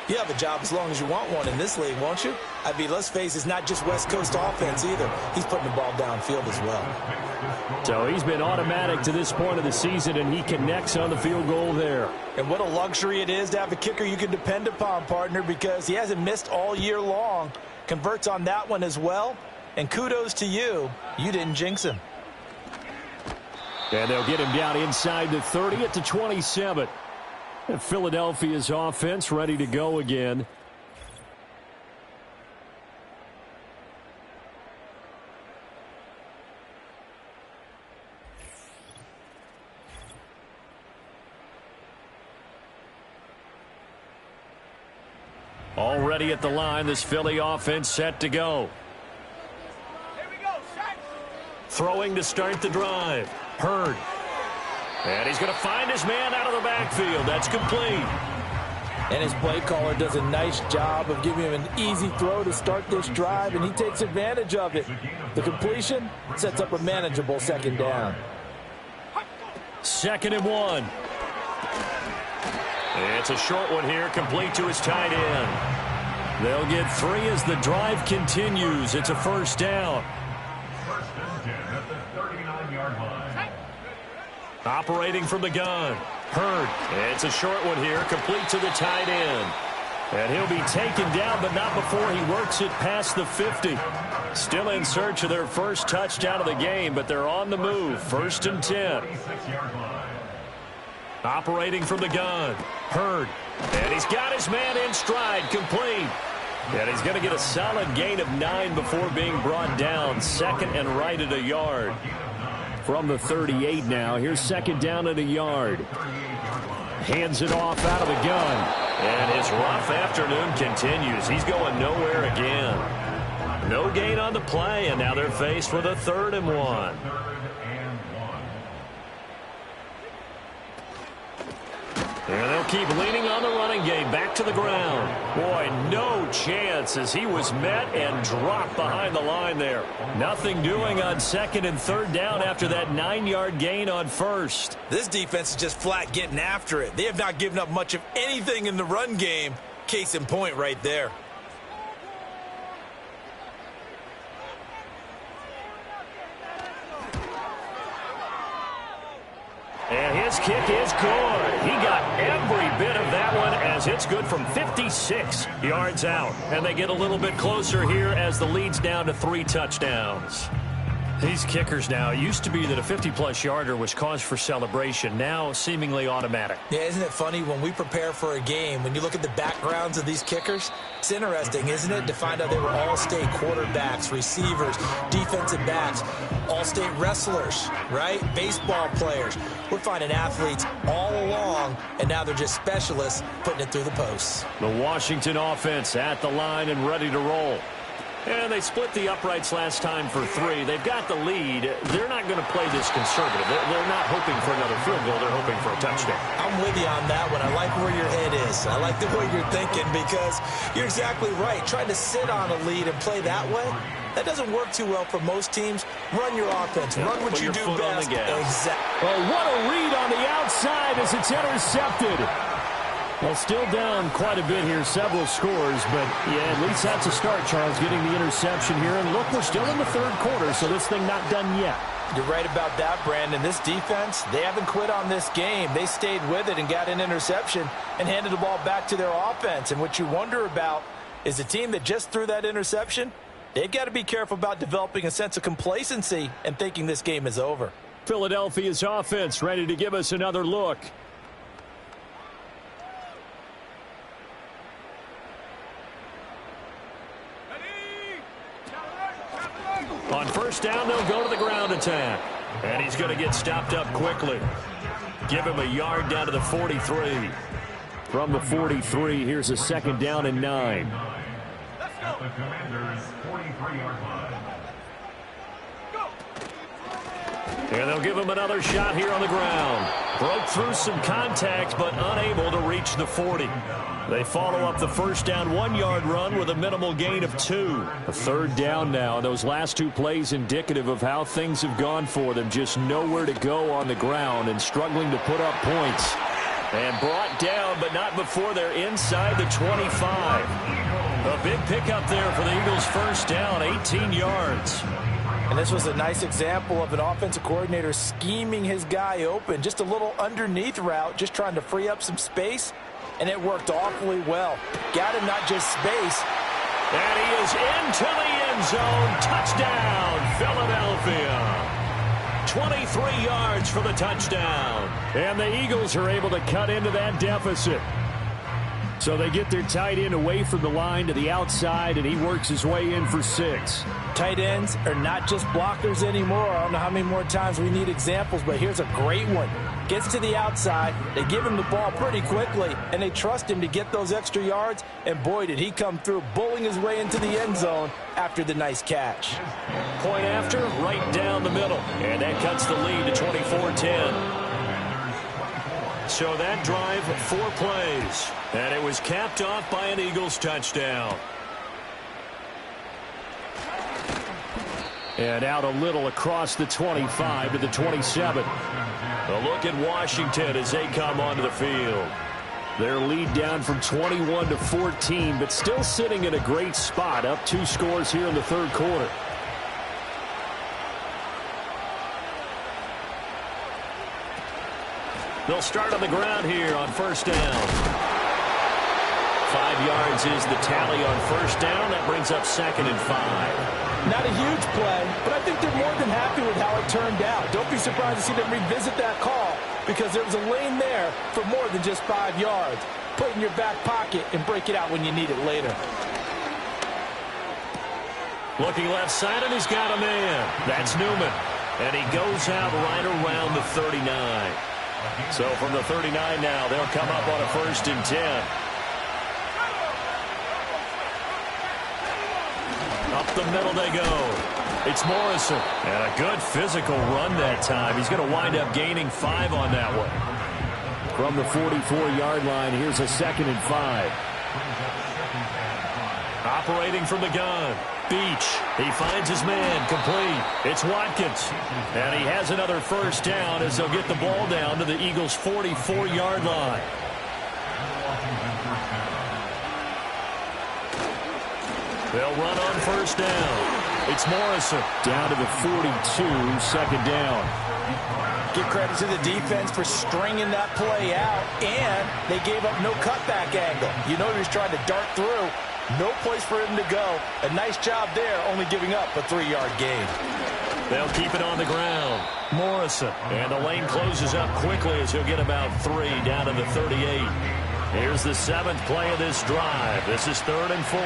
you have a job as long as you want one in this league, won't you? I mean, let's face it, it's not just West Coast offense either. He's putting the ball downfield as well. So he's been automatic to this point of the season, and he connects on the field goal there. And what a luxury it is to have a kicker you can depend upon, partner, because he hasn't missed all year long. Converts on that one as well. And kudos to you. You didn't jinx him. And they'll get him down inside the 30 at the 27. And Philadelphia's offense ready to go again. Already at the line, this Philly offense set to go. Throwing to start the drive. Hurd. And he's going to find his man out of the backfield. That's complete. And his play caller does a nice job of giving him an easy throw to start this drive, and he takes advantage of it. The completion sets up a manageable second down. 2nd and 1. It's a short one here, complete to his tight end. They'll get 3 as the drive continues. It's a first down. First and 10 at the 39-yard line. Operating from the gun. Hurd. It's a short one here, complete to the tight end. And he'll be taken down, but not before he works it past the 50. Still in search of their first touchdown of the game, but they're on the move. 1st and 10. Operating from the gun. Hurd. And he's got his man in stride, complete. And he's going to get a solid gain of 9 before being brought down. 2nd and right at a yard. From the 38 now, here's 2nd down at a yard. Hands it off out of the gun. And his rough afternoon continues. He's going nowhere again. No gain on the play, and now they're faced with a 3rd and 1. And they'll keep leaning on the running game. Back to the ground. Boy, no chance as he was met and dropped behind the line there. Nothing doing on 2nd and 3rd down after that 9-yard gain on 1st. This defense is just flat getting after it. They have not given up much of anything in the run game. Case in point right there. And his kick is good. He got every bit of that one as it's good from 56 yards out. And they get a little bit closer here as the lead's down to 3 touchdowns. These kickers now, it used to be that a 50-plus yarder was cause for celebration. Now seemingly automatic. Yeah, isn't it funny when we prepare for a game, when you look at the backgrounds of these kickers, it's interesting, isn't it, to find out they were all-state quarterbacks, receivers, defensive backs, all-state wrestlers, right? Baseball players. We're finding athletes all along, and now they're just specialists putting it through the posts. The Washington offense at the line and ready to roll. And they split the uprights last time for 3. They've got the lead. They're not going to play this conservative. They're not hoping for another field goal. They're hoping for a touchdown. I'm with you on that one. I like where your head is. I like the way you're thinking because you're exactly right. Trying to sit on a lead and play that way, that doesn't work too well for most teams. Run your offense. Run what you do best. Exactly. Oh, what a read on the outside as it's intercepted. Well, still down quite a bit here, several scores, but yeah, at least that's a start, Charles, getting the interception here. And look, we're still in the third quarter, so this thing not done yet. You're right about that, Brandon. This defense, they haven't quit on this game. They stayed with it and got an interception and handed the ball back to their offense. And what you wonder about is the team that just threw that interception, they've got to be careful about developing a sense of complacency and thinking this game is over. Philadelphia's offense ready to give us another look. On first down, they'll go to the ground attack. And he's going to get stopped up quickly. Give him a yard down to the 43. From the 43, here's a second down and 9. At the Commanders' 43-yard line. And they'll give him another shot here on the ground. Broke through some contact, but unable to reach the 40. They follow up the first down 1-yard run with a minimal gain of 2. A third down now. Those last 2 plays indicative of how things have gone for them. Just nowhere to go on the ground and struggling to put up points. And brought down, but not before they're inside the 25. A big pickup there for the Eagles' first down, 18 yards. And this was a nice example of an offensive coordinator scheming his guy open. Just a little underneath route, just trying to free up some space. And it worked awfully well. Got him not just space. And he is into the end zone. Touchdown, Philadelphia. 23 yards for the touchdown. And the Eagles are able to cut into that deficit. So they get their tight end away from the line to the outside, and he works his way in for 6. Tight ends are not just blockers anymore. I don't know how many more times we need examples, but here's a great one. Gets to the outside, they give him the ball pretty quickly, and they trust him to get those extra yards, and boy, did he come through, bowling his way into the end zone after the nice catch. Point after, right down the middle, and that cuts the lead to 24-10. So that drive, 4 plays, and it was capped off by an Eagles touchdown. And out a little across the 25 to the 27. A look at Washington as they come onto the field. Their lead down from 21 to 14, but still sitting in a great spot, up 2 scores here in the third quarter. They'll start on the ground here on first down. 5 yards is the tally on first down. That brings up 2nd and 5. Not a huge play, but I think they're more than happy with how it turned out. Don't be surprised to see them revisit that call because there was a lane there for more than just 5 yards. Put it in your back pocket and break it out when you need it later. Looking left side, and he's got a man. That's Newman. And he goes out right around the 39. So from the 39 now, they'll come up on a 1st and 10. Up the middle they go. It's Morrison. And a good physical run that time. He's going to wind up gaining 5 on that one. From the 44-yard line, here's a 2nd and 5. Operating from the gun. Beach. He finds his man. Complete. It's Watkins. And he has another first down as they'll get the ball down to the Eagles' 44-yard line. They'll run on first down. It's Morrison. Down to the 42, 2nd down. Give credit to the defense for stringing that play out, and they gave up no cutback angle. You know he was trying to dart through. No place for him to go. A nice job there, only giving up a 3-yard gain. They'll keep it on the ground. Morrison. And the lane closes up quickly as he'll get about 3 down to the 38. Here's the 7th play of this drive. This is 3rd and 4.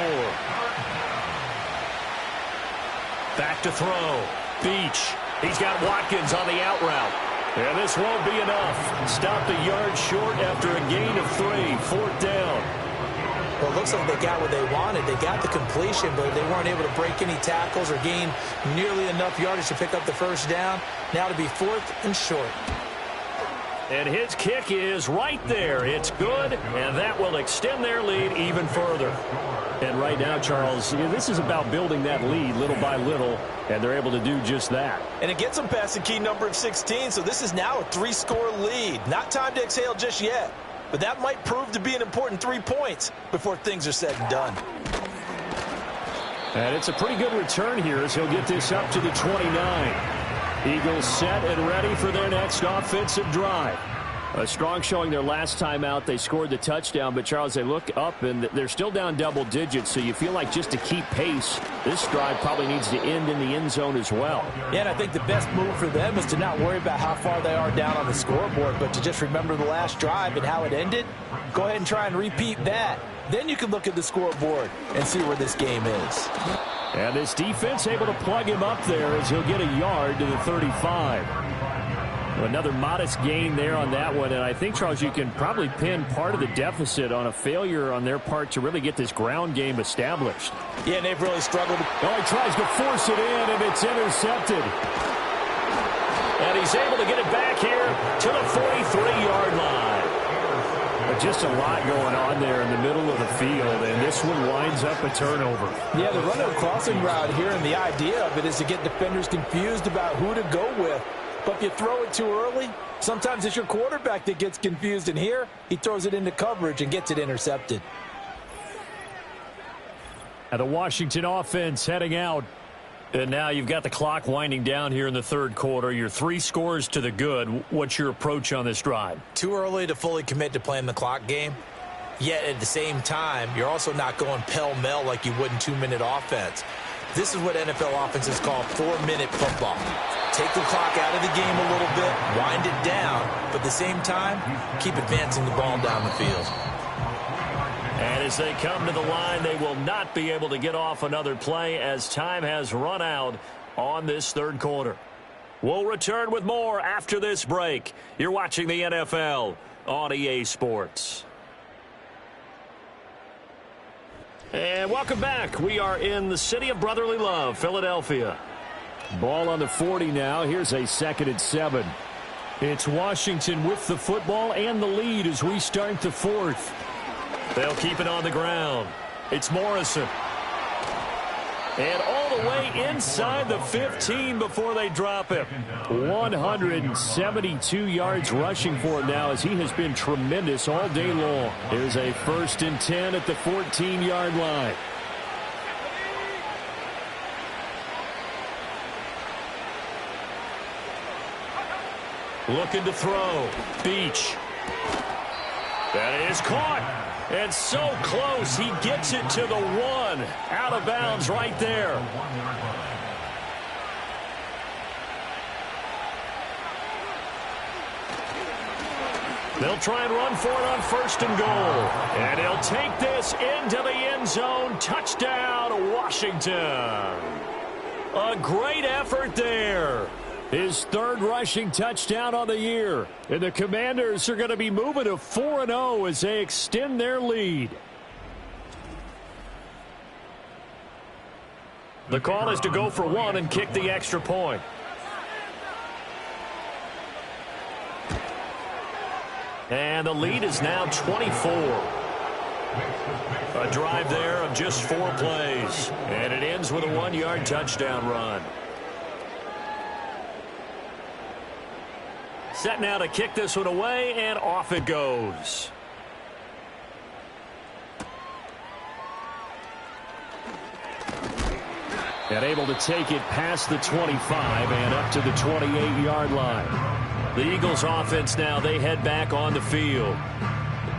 Back to throw. Beach. He's got Watkins on the out route. And this won't be enough. Stopped a yard short after a gain of 3. 4th down. Well, it looks like they got what they wanted. They got the completion, but they weren't able to break any tackles or gain nearly enough yardage to pick up the first down. Now to be 4th and short. And his kick is right there. It's good, and that will extend their lead even further. And right now, Charles, this is about building that lead little by little, and they're able to do just that. And it gets them past the key number of 16, so this is now a 3-score lead. Not time to exhale just yet, but that might prove to be an important 3 points before things are said and done. And it's a pretty good return here as he'll get this up to the 29. Eagles set and ready for their next offensive drive. A strong showing their last time out. They scored the touchdown, but, Charles, they look up, and they're still down double digits, so you feel like just to keep pace, this drive probably needs to end in the end zone as well. Yeah, and I think the best move for them is to not worry about how far they are down on the scoreboard, but to just remember the last drive and how it ended. Go ahead and try and repeat that. Then you can look at the scoreboard and see where this game is. And this defense able to plug him up there as he'll get a yard to the 35. Another modest gain there on that one, and I think, Charles, you can probably pin part of the deficit on a failure on their part to really get this ground game established. Yeah, and they've really struggled. Oh, he tries to force it in, and it's intercepted. And he's able to get it back here to the 43-yard line. But just a lot going on there in the middle of the field, and this one winds up a turnover. Yeah, the run-out crossing route here, and the idea of it is to get defenders confused about who to go with. But if you throw it too early, sometimes it's your quarterback that gets confused, and here he throws it into coverage and gets it intercepted. And the Washington offense heading out. And now you've got the clock winding down here in the third quarter. You're 3 scores to the good. What's your approach on this drive? Too early to fully commit to playing the clock game. Yet at the same time, you're also not going pell-mell like you would in 2-minute offense. This is what NFL offenses call 4-minute football. Take the clock out of the game a little bit, wind it down, but at the same time, keep advancing the ball down the field. And as they come to the line, they will not be able to get off another play as time has run out on this third quarter. We'll return with more after this break. You're watching the NFL on EA Sports. And welcome back. We are in the city of brotherly love, Philadelphia. Ball on the 40 now. Here's a 2nd and 7. It's Washington with the football and the lead as we start the 4th. They'll keep it on the ground. It's Morrison. And all the way inside the 15 before they drop him. 172 yards rushing for him now as he has been tremendous all day long. There's a 1st and 10 at the 14-yard line. Looking to throw. Beach. That is caught. And so close, he gets it to the 1. Out of bounds right there. They'll try and run for it on 1st and goal. And he'll take this into the end zone. Touchdown, Washington. A great effort there. His 3rd rushing touchdown on the year. And the Commanders are going to be moving to 4-0 as they extend their lead. The call is to go for 1 and kick the extra point. And the lead is now 24. A drive there of just 4 plays. And it ends with a 1-yard touchdown run. Set now to kick this one away, and off it goes. And able to take it past the 25 and up to the 28-yard line. The Eagles offense now, they head back on the field.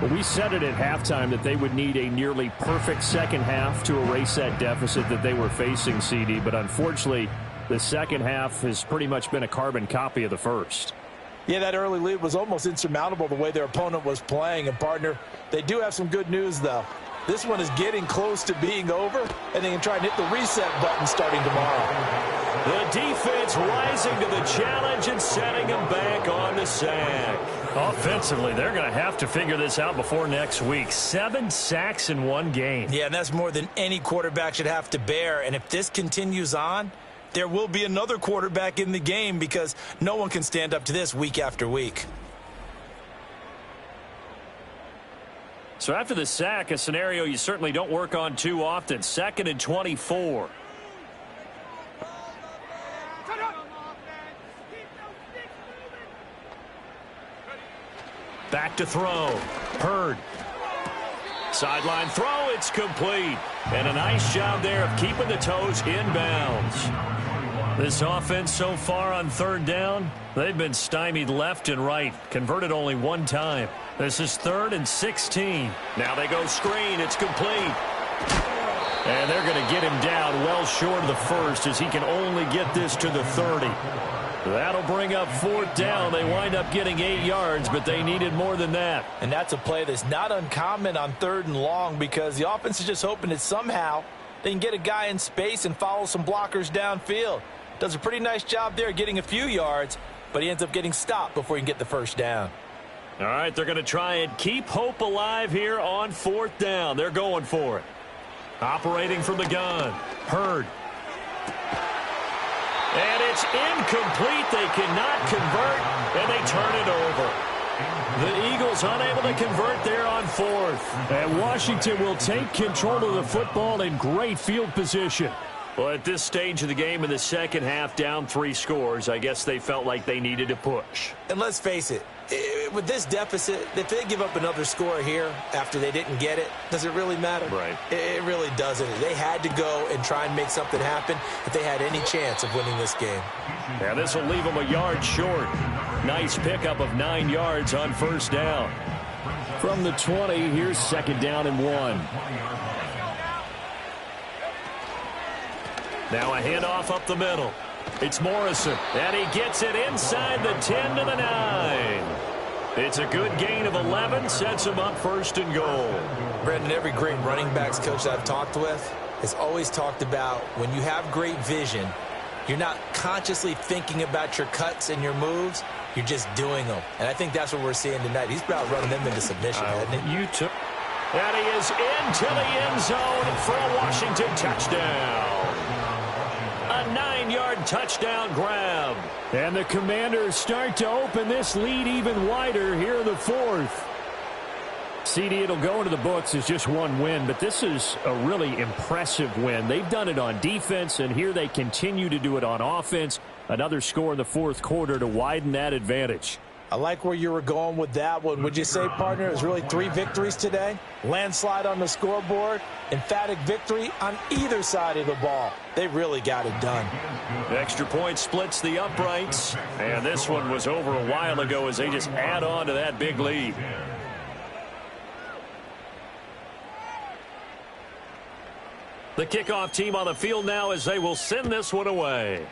Well, we said it at halftime that they would need a nearly perfect second half to erase that deficit that they were facing, CD. But unfortunately, the second half has pretty much been a carbon copy of the first. Yeah, that early lead was almost insurmountable the way their opponent was playing. And, partner, they do have some good news, though. This one is getting close to being over, and they can try and hit the reset button starting tomorrow. The defense rising to the challenge and setting them back on the sack. Offensively, they're going to have to figure this out before next week. 7 sacks in one game. Yeah, and that's more than any quarterback should have to bear. And if this continues on, there will be another quarterback in the game because no one can stand up to this week after week. So after the sack, a scenario you certainly don't work on too often. 2nd and 24. Back to throw. Hurd. Sideline throw. It's complete. And a nice job there of keeping the toes inbounds. This offense so far on 3rd down, they've been stymied left and right. Converted only one time. This is 3rd and 16. Now they go screen. It's complete. And they're going to get him down well short of the first as he can only get this to the 30. That'll bring up 4th down. They wind up getting 8 yards, but they needed more than that. And that's a play that's not uncommon on 3rd and long because the offense is just hoping that somehow they can get a guy in space and follow some blockers downfield. Does a pretty nice job there getting a few yards, but he ends up getting stopped before he can get the 1st down. All right, they're going to try and keep hope alive here on 4th down. They're going for it. Operating from the gun. Hurd. And it's incomplete. They cannot convert, and they turn it over. The Eagles unable to convert there on 4th. And Washington will take control of the football in great field position. Well, at this stage of the game in the second half, down 3 scores, I guess they felt like they needed to push. And let's face it, with this deficit, if they give up another score here after they didn't get it, does it really matter? Right. It really doesn't. They had to go and try and make something happen if they had any chance of winning this game. Yeah, this will leave them a yard short. Nice pickup of 9 yards on 1st down. From the 20, here's 2nd down and 1. Now a handoff up the middle. It's Morrison, and he gets it inside the 10 to the 9. It's a good gain of 11, sets him up 1st and goal. Brandon, every great running backs coach I've talked with has always talked about when you have great vision, you're not consciously thinking about your cuts and your moves, you're just doing them. And I think that's what we're seeing tonight. He's about running them into submission, hasn't he? And he is into the end zone for a Washington touchdown. A 9-yard touchdown grab. And the Commanders start to open this lead even wider here in the 4th. CD, it'll go into the books as just one win, but this is a really impressive win. They've done it on defense, and here they continue to do it on offense. Another score in the 4th quarter to widen that advantage. I like where you were going with that one. Would you say, partner, it was really 3 victories today? Landslide on the scoreboard, emphatic victory on either side of the ball. They really got it done. Extra point splits the uprights, and this one was over a while ago as they just add on to that big lead. The kickoff team on the field now as they will send this one away.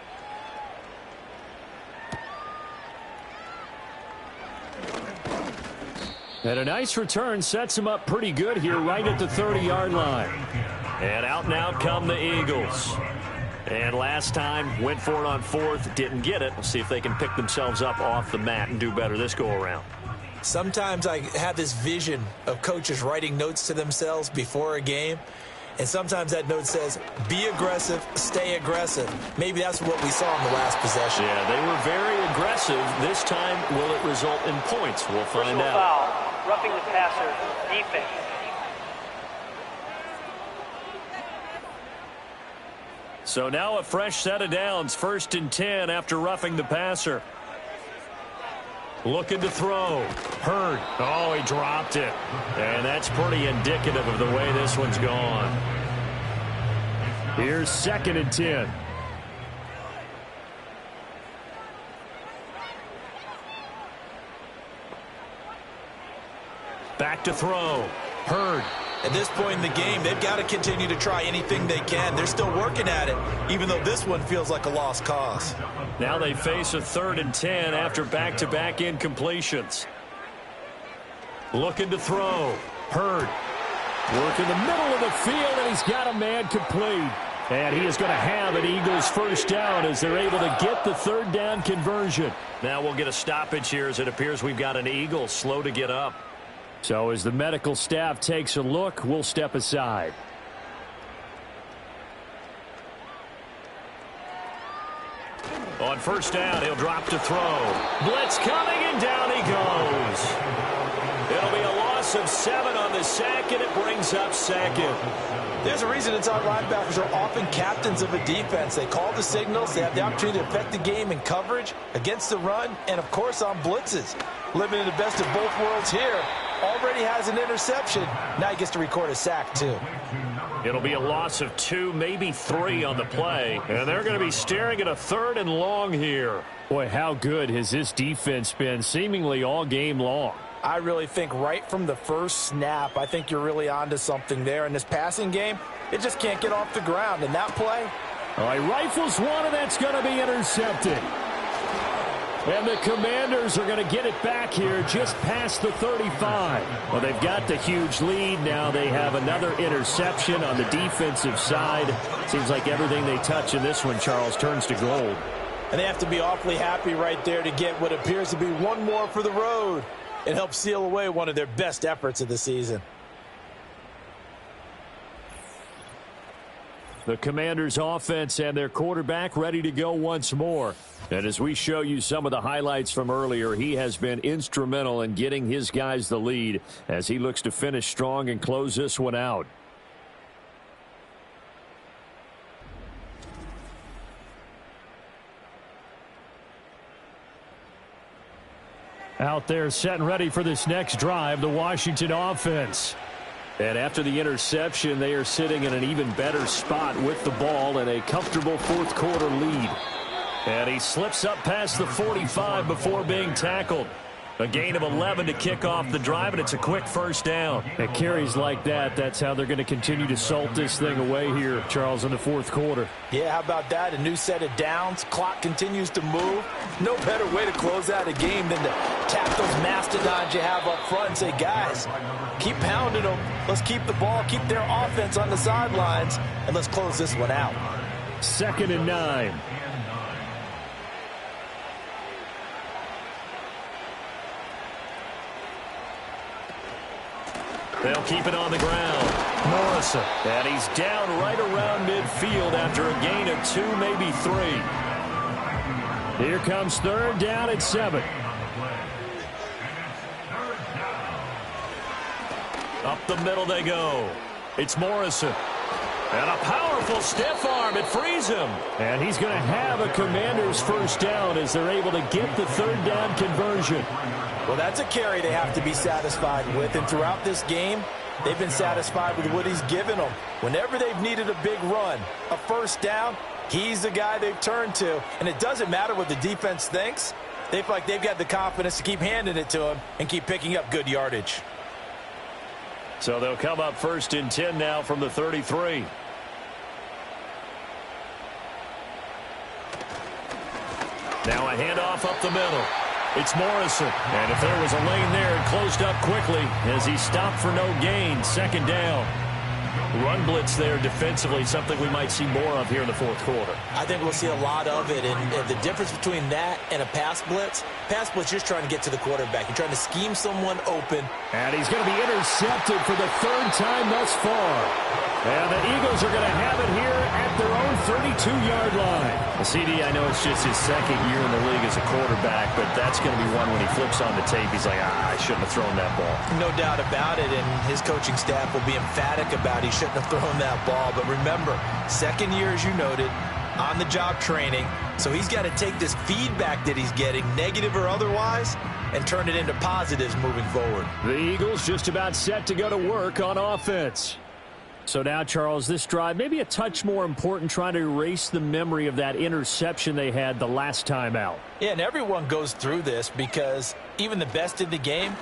And a nice return sets him up pretty good here right at the 30-yard line. And out now come the Eagles. And last time, went for it on 4th, didn't get it. We'll see if they can pick themselves up off the mat and do better this go-around. Sometimes I have this vision of coaches writing notes to themselves before a game. And sometimes that note says, be aggressive, stay aggressive. Maybe that's what we saw in the last possession. Yeah, they were very aggressive. This time, will it result in points? We'll find Personal out. foul, roughing the passer, defense. So now a fresh set of downs, 1st and 10 after roughing the passer. Looking to throw. Hurd. Oh, he dropped it. And that's pretty indicative of the way this one's gone. Here's 2nd and 10. Back to throw. Hurd. At this point in the game, they've got to continue to try anything they can. They're still working at it, even though this one feels like a lost cause. Now they face a 3rd and 10 after back-to-back incompletions. Looking to throw. Hurd. Work in the middle of the field, and he's got a man complete. And he is going to have an Eagles first down as they're able to get the third down conversion. Now we'll get a stoppage here as it appears we've got an Eagle slow to get up. So as the medical staff takes a look, we'll step aside. On first down, he'll drop to throw. Blitz coming, and down he goes. It'll be a loss of 7 on the sack, and it brings up second. There's a reason inside linebackers are often captains of a defense. They call the signals. They have the opportunity to affect the game in coverage, against the run, and, of course, on blitzes. Living in the best of both worlds here. Already has an interception. Now he gets to record a sack, too. It'll be a loss of 2, maybe 3 on the play. And they're going to be staring at a 3rd and long here. Boy, how good has this defense been seemingly all game long? I really think right from the first snap, I think you're really onto something there. In this passing game, it just can't get off the ground. And that play? All right, rifles one, and that's going to be intercepted. And the Commanders are going to get it back here just past the 35. Well, they've got the huge lead. Now they have another interception on the defensive side. Seems like everything they touch in this one, Charles, turns to gold. And they have to be awfully happy right there to get what appears to be one more for the road. It helps seal away one of their best efforts of the season. The Commanders' offense and their quarterback ready to go once more. And as we show you some of the highlights from earlier, he has been instrumental in getting his guys the lead as he looks to finish strong and close this one out. Out there set and ready for this next drive, the Washington offense. And after the interception, they are sitting in an even better spot with the ball and a comfortable fourth quarter lead. And he slips up past the 45 before being tackled. A gain of 11 to kick off the drive, and it's a quick first down. At carries like that, that's how they're going to continue to salt this thing away here, Charles, in the fourth quarter. Yeah, how about that? A new set of downs. Clock continues to move. No better way to close out a game than to tap those mastodons you have up front and say, guys, keep pounding them. Let's keep the ball, keep their offense on the sidelines, and let's close this one out. 2nd and 9. They'll keep it on the ground. Morrison. And he's down right around midfield after a gain of 2, maybe 3. Here comes 3rd down and 7. Up the middle they go. It's Morrison. And a powerful stiff arm. It frees him. And he's going to have a Commander's first down as they're able to get the 3rd down conversion. Well, that's a carry they have to be satisfied with. And throughout this game, they've been satisfied with what he's given them. Whenever they've needed a big run, a first down, he's the guy they've turned to. And it doesn't matter what the defense thinks. They feel like they've got the confidence to keep handing it to him and keep picking up good yardage. So they'll come up 1st and 10 now from the 33. Now a handoff up the middle. It's Morrison. And if there was a lane there, it closed up quickly as he stopped for no gain. 2nd down. Run blitz there defensively, something we might see more of here in the fourth quarter. I think we'll see a lot of it. And the difference between that and a pass blitz, just trying to get to the quarterback. You're trying to scheme someone open. And he's going to be intercepted for the 3rd time thus far. And the Eagles are going to have it here at their own 32-yard line. The CD, I know it's just his 2nd year in the league as a quarterback, but that's going to be one when he flips on the tape. He's like, I shouldn't have thrown that ball. No doubt about it, and his coaching staff will be emphatic about he shouldn't have thrown that ball. But remember, 2nd year, as you noted, on-the-job training. So he's got to take this feedback that he's getting, negative or otherwise, and turn it into positives moving forward. The Eagles just about set to go to work on offense. So now, Charles, this drive maybe a touch more important, trying to erase the memory of that interception they had the last time out. Yeah, and everyone goes through this because even the best in the game,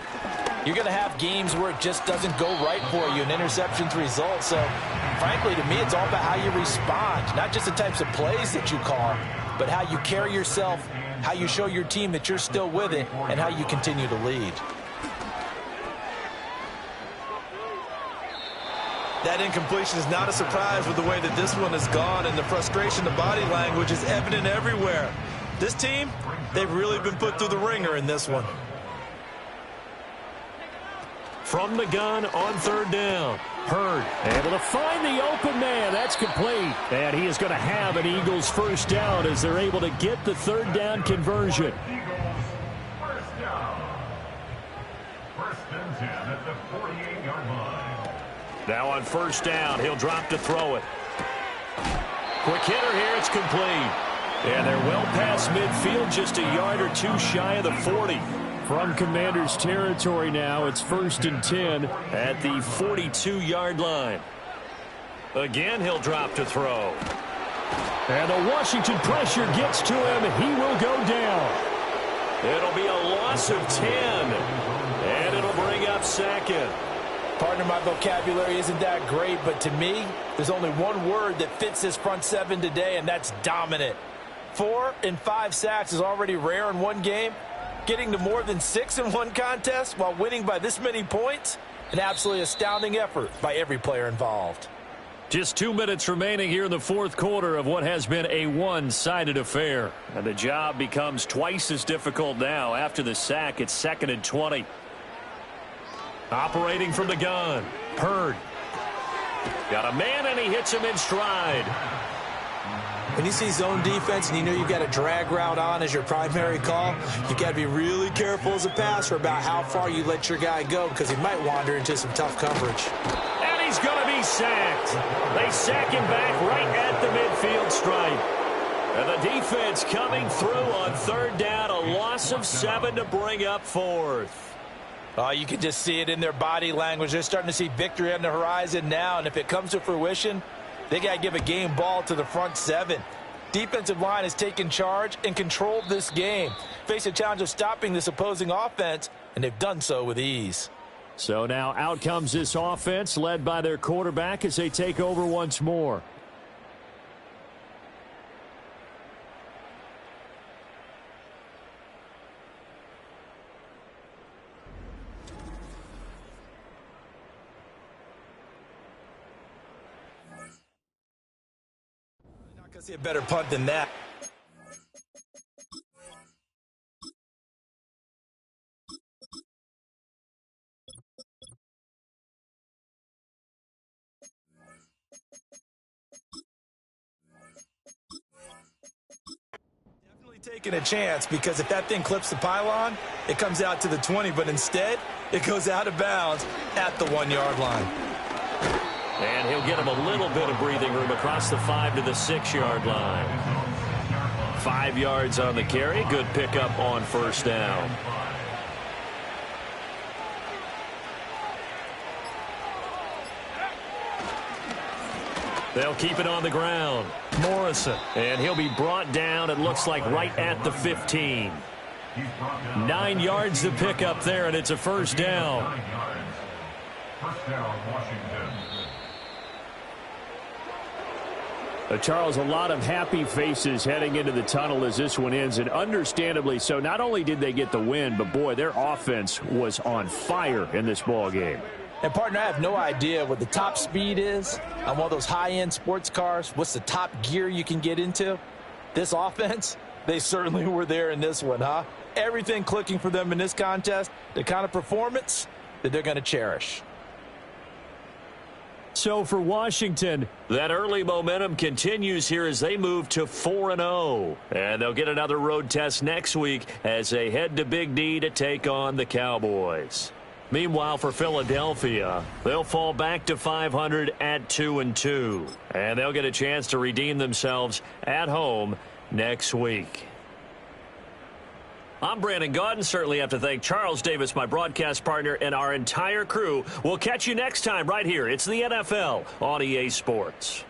you're going to have games where it just doesn't go right for you, and interceptions result. So, frankly, to me, it's all about how you respond, not just the types of plays that you call, but how you carry yourself, how you show your team that you're still with it, and how you continue to lead. That incompletion is not a surprise with the way that this one has gone, and the frustration, the body language is evident everywhere. This team, they've really been put through the ringer in this one. From the gun on third down. Hurd able to find the open man. That's complete. And he is going to have an Eagles first down as they're able to get the third down conversion. First down. First and 10 at the 48-yard line. Now on first down, he'll drop to throw it. Quick hitter here, it's complete. And they're well past midfield, just a yard or two shy of the 40. From Commanders territory now, it's first and 10 at the 42-yard line. Again, he'll drop to throw. And the Washington pressure gets to him. He will go down. It'll be a loss of 10. And it'll bring up second. Partner, my vocabulary isn't that great, but to me, there's only one word that fits this front seven today, and that's dominant. 4 and 5 sacks is already rare in one game. Getting to more than 6 in one contest while winning by this many points, an absolutely astounding effort by every player involved. Just 2 minutes remaining here in the fourth quarter of what has been a one-sided affair. And the job becomes twice as difficult now. After the sack, it's 2nd and 20. Operating from the gun. Hurd. Got a man, and he hits him in stride. When you see zone defense and you know you've got a drag route on as your primary call, you got to be really careful as a passer about how far you let your guy go because he might wander into some tough coverage. And he's going to be sacked. They sack him back right at the midfield stripe. And the defense coming through on third down, a loss of 7 to bring up fourth. You can just see it in their body language. They're starting to see victory on the horizon now, and if it comes to fruition, they got to give a game ball to the front seven. Defensive line has taken charge and controlled this game. Face a challenge of stopping this opposing offense, and they've done so with ease. So now out comes this offense led by their quarterback as they take over once more. See a better punt than that. Definitely taking a chance because if that thing clips the pylon, it comes out to the 20, but instead it goes out of bounds at the 1-yard line. And he'll get him a little bit of breathing room across the 5 to the 6-yard line. 5 yards on the carry. Good pickup on first down. They'll keep it on the ground. Morrison. And he'll be brought down, it looks like, right at the 15. 9 yards to pick up there, and it's a first down. First down, Washington. Charles, a lot of happy faces heading into the tunnel as this one ends, and understandably so. Not only did they get the win, but, boy, their offense was on fire in this ball game. And, partner, I have no idea what the top speed is on one of those high-end sports cars. What's the top gear you can get into? This offense, they certainly were there in this one, huh? Everything clicking for them in this contest, the kind of performance that they're going to cherish. So for Washington, that early momentum continues here as they move to 4-0. And they'll get another road test next week as they head to Big D to take on the Cowboys. Meanwhile, for Philadelphia, they'll fall back to 500 at 2-2. And they'll get a chance to redeem themselves at home next week. I'm Brandon Gaudin. Certainly have to thank Charles Davis, my broadcast partner, and our entire crew. We'll catch you next time right here. It's the NFL on EA Sports.